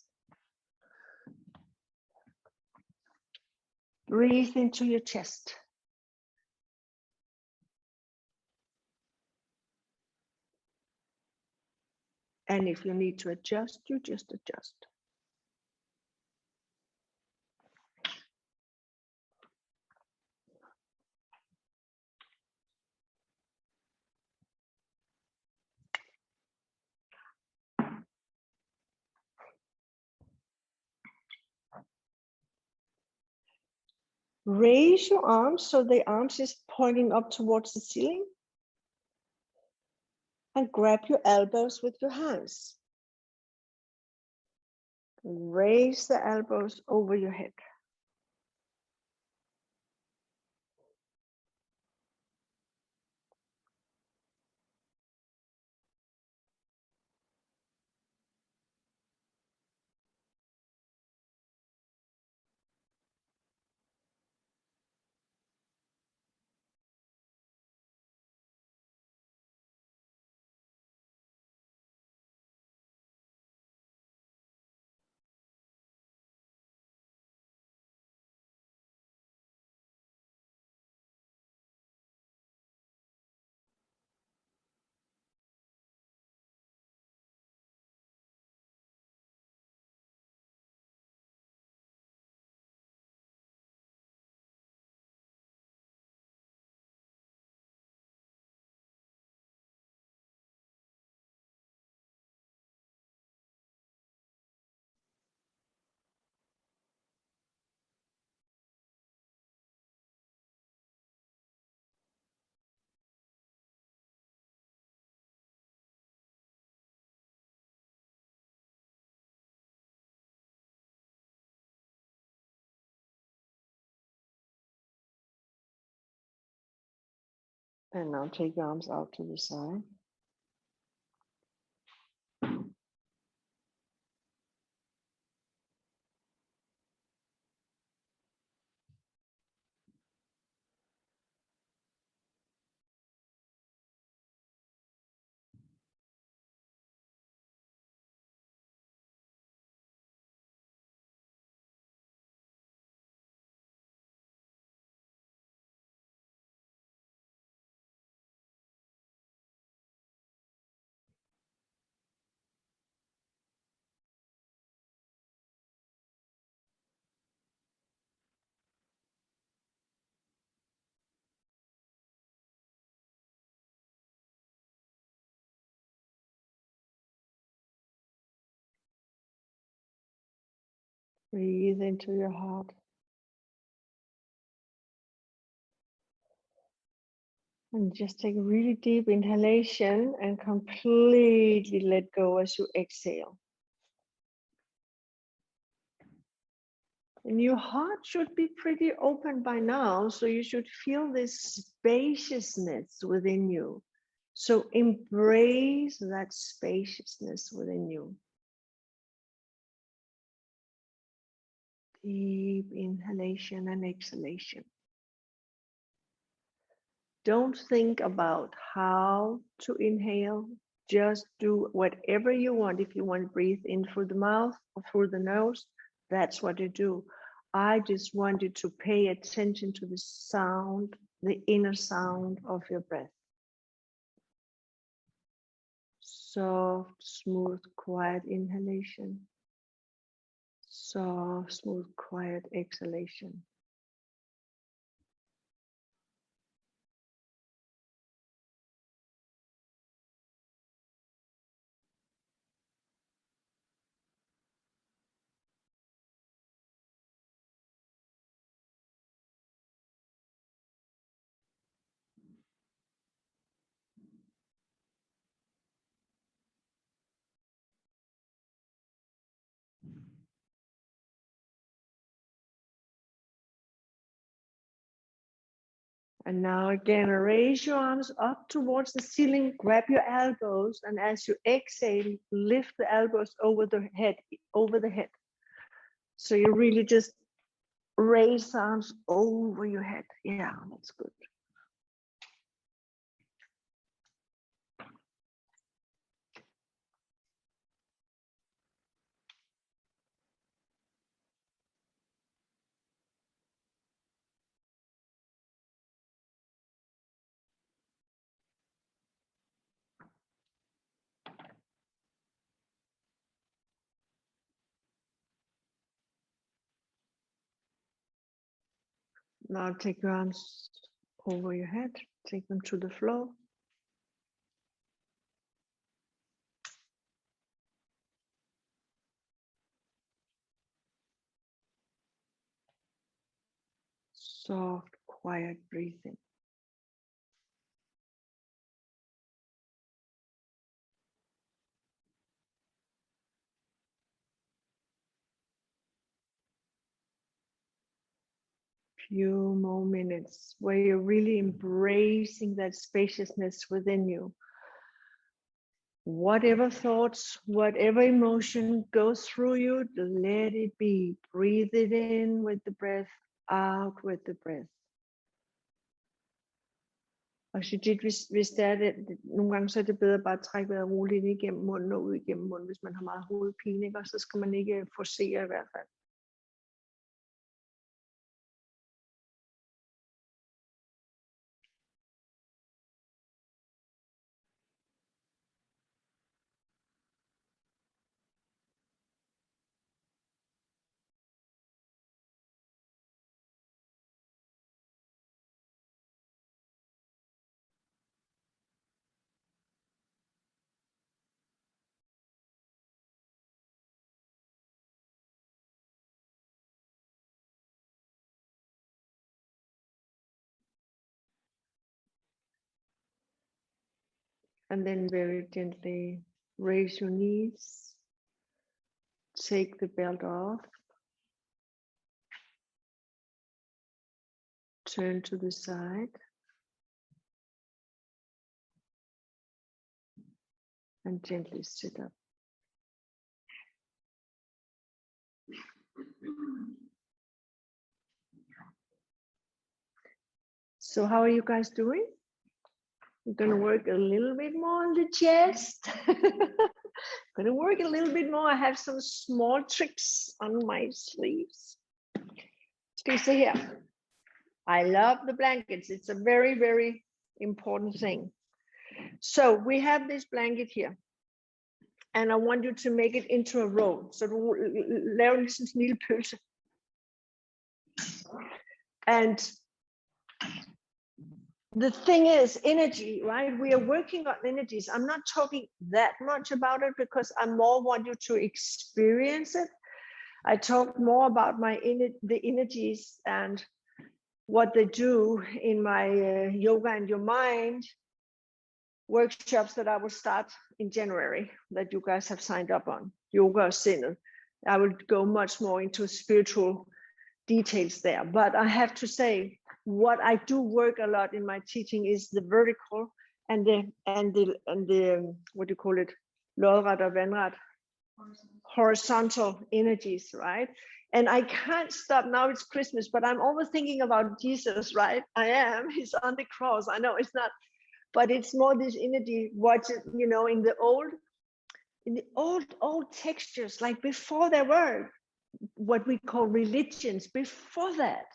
Breathe into your chest. And if you need to adjust, you just adjust. Raise your arms so the arms is pointing up towards the ceiling. And grab your elbows with your hands. Raise the elbows over your head. And now take your arms out to the side. Breathe into your heart. And just take a really deep inhalation and completely let go as you exhale. And your heart should be pretty open by now, so you should feel this spaciousness within you. So embrace that spaciousness within you. Deep inhalation and exhalation. Don't think about how to inhale. Just do whatever you want. If you want to breathe in through the mouth or through the nose, that's what you do. I just want you to pay attention to the sound, the inner sound of your breath. Soft, smooth, quiet inhalation. Soft, smooth, quiet exhalation. And now again, raise your arms up towards the ceiling, grab your elbows, and as you exhale, lift the elbows over the head, So you really just raise the arms over your head. Yeah, that's good. Now take your arms over your head, take them to the floor. Soft, quiet breathing. Few more minutes where you're really embracing that spaciousness within you. Whatever thoughts, whatever emotion goes through you, let it be. Breathe it in with the breath, out with the breath. Og Shijit, hvis det er det, nogle gange så er det bedre bare at trække vejret roligt ind igennem munden og ud igennem munden, hvis man har meget hovedpine, ikke? Og så skal man ikke forcere i hvert fald. And then very gently raise your knees, take the belt off, turn to the side, and gently sit up. So how are you guys doing? I'm gonna work a little bit more on the chest. Gonna work a little bit more. I have some small tricks on my sleeves. Skal I se her. I love the blankets. It's a very, very important thing. So we have this blanket here. And I want you to make it into a roll. So lav ligesom sådan en lille pølse. And the thing is energy, right? We are working on energies. I'm not talking that much about it because I more want you to experience it. I talked more about the energies and what they do in my yoga and your mind workshops that I will start in January, that you guys have signed up on, yoga sinnet. I will go much more into spiritual details there, but I have to say what I do work a lot in my teaching is the vertical and the what do you call it, lodret or vandret, horizontal energies, right? And I can't stop. Now it's Christmas, but I'm always thinking about Jesus, right? I am. He's on the cross. I know it's not, but it's more this energy. Watch it, you know, in the old textures, like before there were what we call religions. Before that,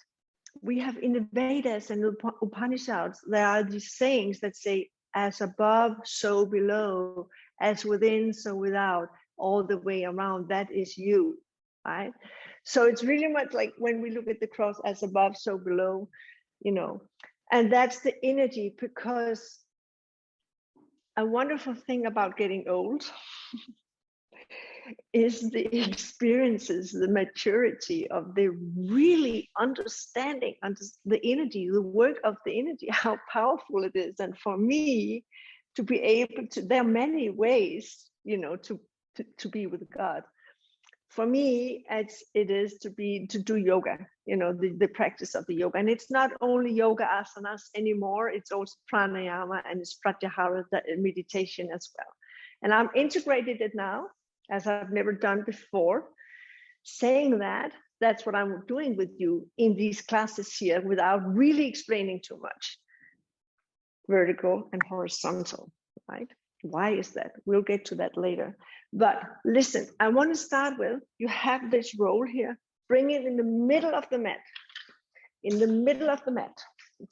we have in the Vedas and the Upanishads, there are these sayings that say, as above, so below, as within, so without, all the way around, that is you, right? So it's really much like when we look at the cross, as above, so below, you know, and that's the energy. Because a wonderful thing about getting old is the experiences, the maturity of the really understanding the energy, the work of the energy, how powerful it is. And for me to be able to, there are many ways, you know, to be with God. For me, it is to do yoga, you know, the practice of the yoga. And it's not only yoga asanas anymore, it's also pranayama and it's pratyahara, meditation as well. And I'm integrated it now, as I've never done before. Saying that, that's what I'm doing with you in these classes here without really explaining too much. Vertical and horizontal, right? Why is that? We'll get to that later. But listen, I want to start with, you have this roll here. Bring it in the middle of the mat. In the middle of the mat.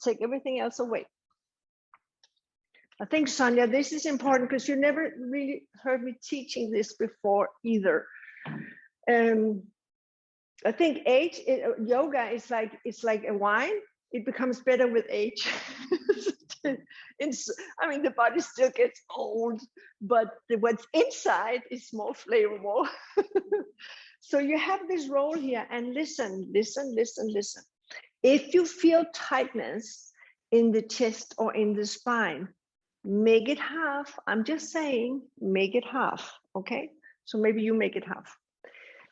Take everything else away. I think, Sonia, this is important because you never really heard me teaching this before either. I think age, yoga is like, it's like a wine. It becomes better with age. I mean, the body still gets old, but what's inside is more flavorful. So you have this roll here, and listen. If you feel tightness in the chest or in the spine, make it half. I'm just saying, make it half, okay? So maybe you make it half.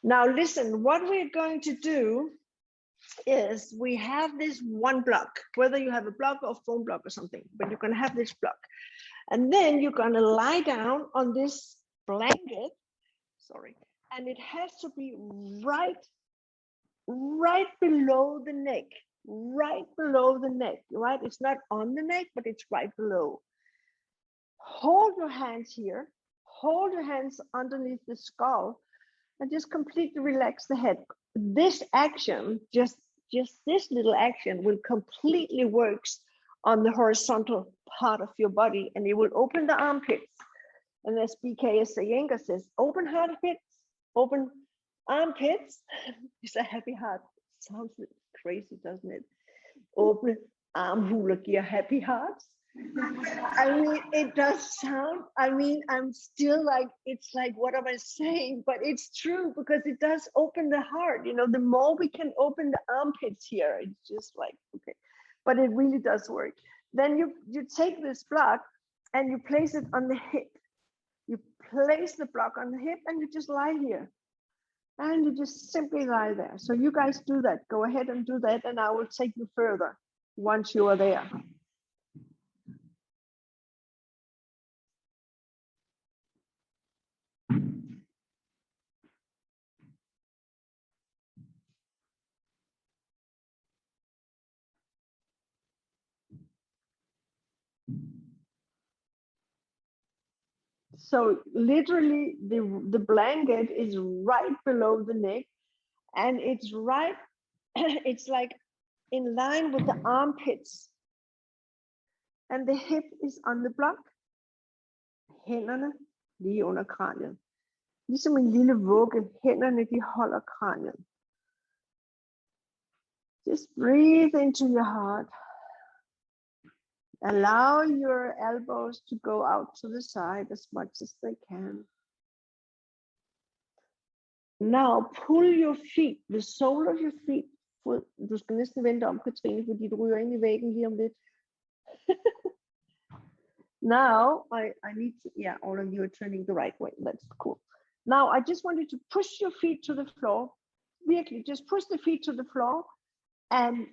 Now listen, what we're going to do is we have this one block, whether you have a block or foam block or something, but you're going to have this block. And then you're going to lie down on this blanket, sorry, and it has to be right below the neck, right? It's not on the neck, but it's right below. Hold your hands here, hold your hands underneath the skull, and just completely relax the head. This action, just this little action will completely works on the horizontal part of your body, and it will open the armpits. And as BKS Iyengar says, open armpits, open armpits. It's a happy heart. Sounds crazy, doesn't it? Open armhuler giver happy hearts. I mean, it does sound, I mean, I'm still like, it's like, what am I saying? But it's true, because it does open the heart. You know, the more we can open the armpits here, it's just like, okay, but it really does work. Then you take this block and you place it on the hip. You place the block on the hip and you just lie here. And you just simply lie there. So you guys do that. Go ahead and do that, and I will take you further once you are there. So literally the blanket is right below the neck, and it's right, it's like in line with the armpits. And the hip is on the block. Hænderne lige under kraniet. Ligesom en lille vugge. Hænderne de holder kraniet. Just breathe into your heart. Allow your elbows to go out to the side as much as they can. Now pull your feet, the sole of your feet. Du skal næsten vente om, Katrine, fordi du ryger ind i væggen lige om lidt. Now, I need to, yeah, all of you are turning the right way. That's cool. Now, I just want you to push your feet to the floor. Virkelig, just push the feet to the floor and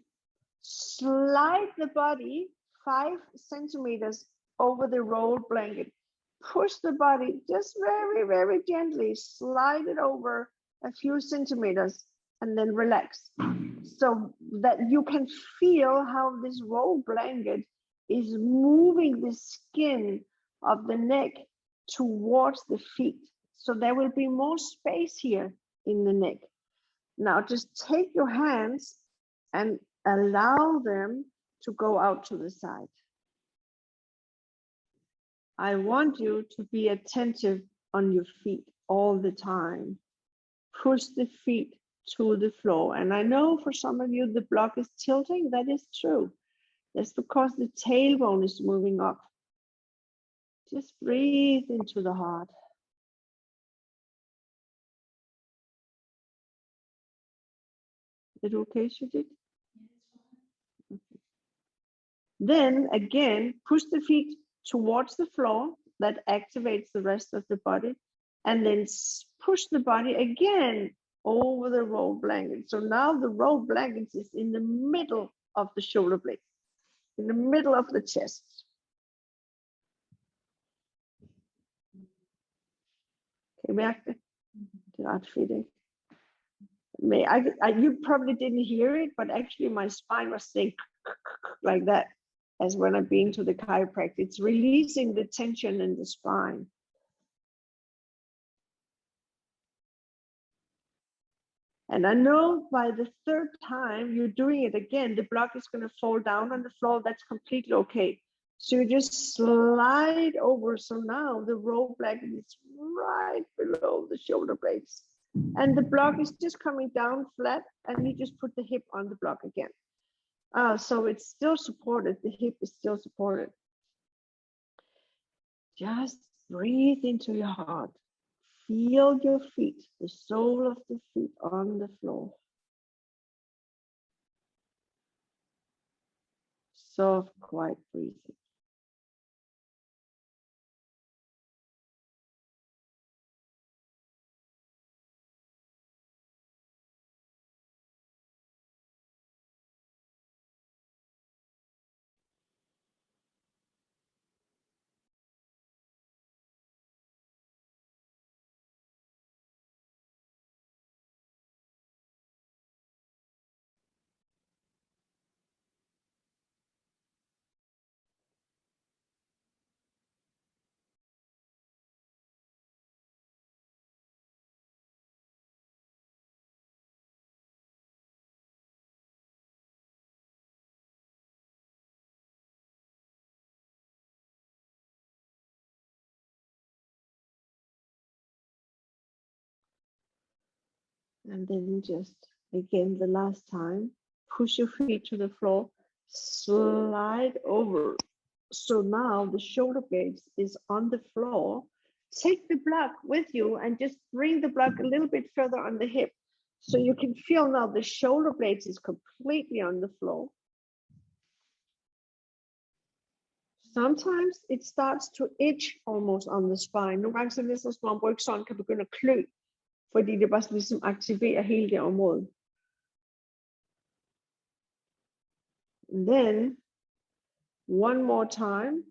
slide the body 5 centimeters over the rolled blanket. Push the body just very, very gently, slide it over a few centimeters and then relax. So that you can feel how this rolled blanket is moving the skin of the neck towards the feet. So there will be more space here in the neck. Now just take your hands and allow them to go out to the side. I want you to be attentive on your feet all the time. Push the feet to the floor. And I know for some of you, the block is tilting. That is true. That's because the tailbone is moving up. Just breathe into the heart. Is it okay, Shujit? Okay. Then again, push the feet towards the floor. That activates the rest of the body. And then push the body again over the rolled blanket. So now the rolled blanket is in the middle of the shoulder blades, in the middle of the chest. Kan I mærke det? Det er ret fedt, ikke? You probably didn't hear it, but actually my spine was saying like that as when I've been to the chiropractor. It's releasing the tension in the spine. And I know by the 3rd time you're doing it again, the block is going to fall down on the floor. That's completely okay. So you just slide over. So now the roll blanket is right below the shoulder blades. And the block is just coming down flat, and you just put the hip on the block again. So it's still supported. The hip is still supported. Just breathe into your heart. Feel your feet, the sole of the feet on the floor. Soft, quiet breathing. And then just again, the last time, push your feet to the floor, slide over. So now the shoulder blades is on the floor. Take the block with you and just bring the block a little bit further on the hip. So you can feel now the shoulder blades is completely on the floor. Sometimes it starts to itch almost on the spine. Nogle gange så er det næsten som om rygsøjlen kan begynde at klø, fordi det bare ligesom aktiverer hele det område. And then one more time.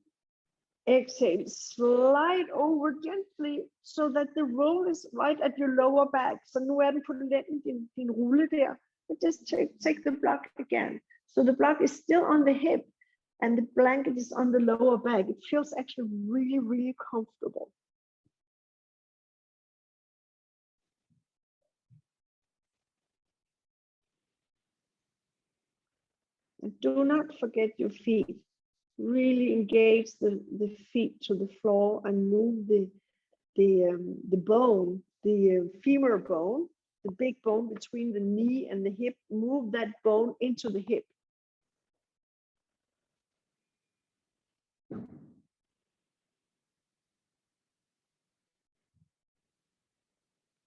Exhale, slide over gently so that the roll is right at your lower back. Så nu er den på lænden, din rulle der. But just take the block again. So the block is still on the hip and the blanket is on the lower back. It feels actually really, really comfortable. And do not forget your feet. Really engage the feet to the floor and move the bone, the femur bone, the big bone between the knee and the hip. Move that bone into the hip.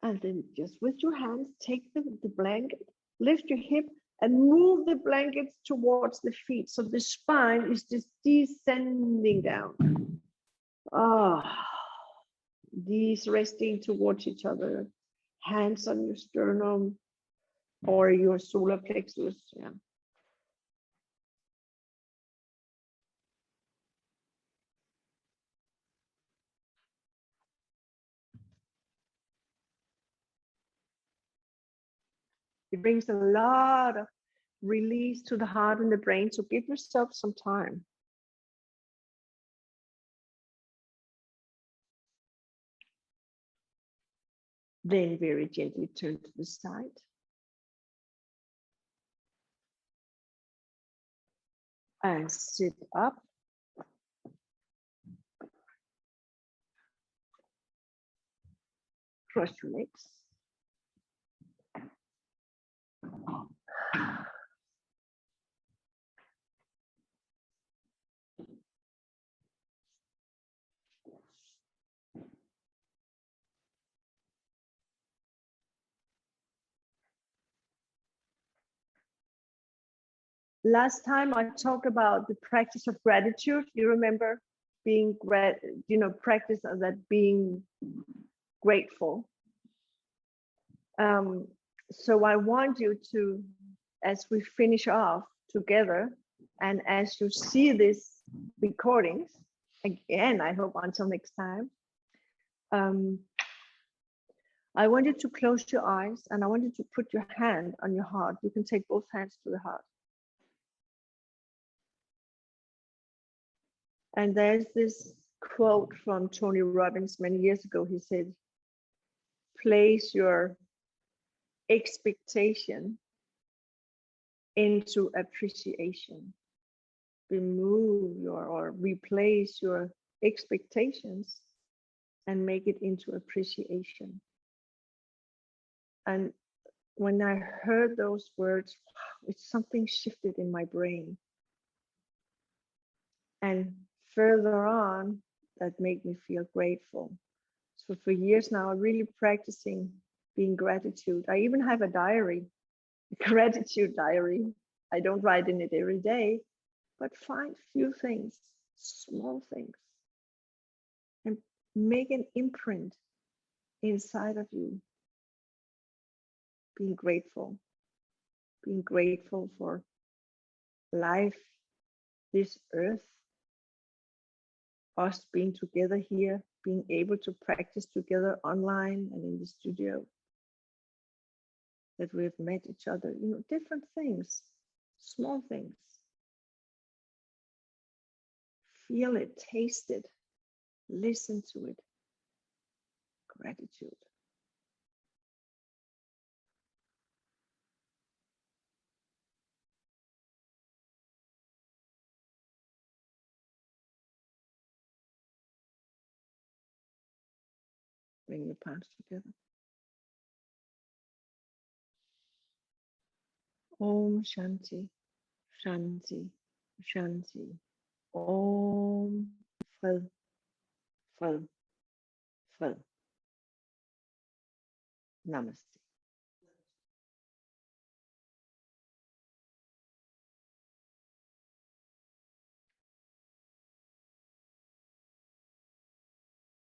And then just with your hands, take the blanket, lift your hip, and move the blankets towards the feet. So the spine is just descending down. These resting towards each other. Hands on your sternum or your solar plexus. Yeah. It brings a lot of release to the heart and the brain. So give yourself some time. Then very gently turn to the side. And sit up. Cross your legs. Last time I talked about the practice of gratitude. You remember being practice of that, being grateful. So I want you to, as we finish off together, and as you see these recordings again, I hope until next time, I want you to close your eyes and I want you to put your hand on your heart. You can take both hands to the heart. And there's this quote from Tony Robbins many years ago. He said, place your expectation into appreciation. Remove or replace your expectations and make it into appreciation. And when I heard those words, it's something shifted in my brain. And further on, that made me feel grateful. So for years now, I'm really practicing being gratitude. I even have a diary, a gratitude diary. I don't write in it every day, but find few things, small things, and make an imprint inside of you. Being grateful for life, this earth, us being together here, being able to practice together online and in the studio, that we've met each other, different things, small things. Feel it, taste it, listen to it. Gratitude. Bring your palms together. Om Shanti, Shanti, Shanti. Om Fred, Fred, Fred. Namaste.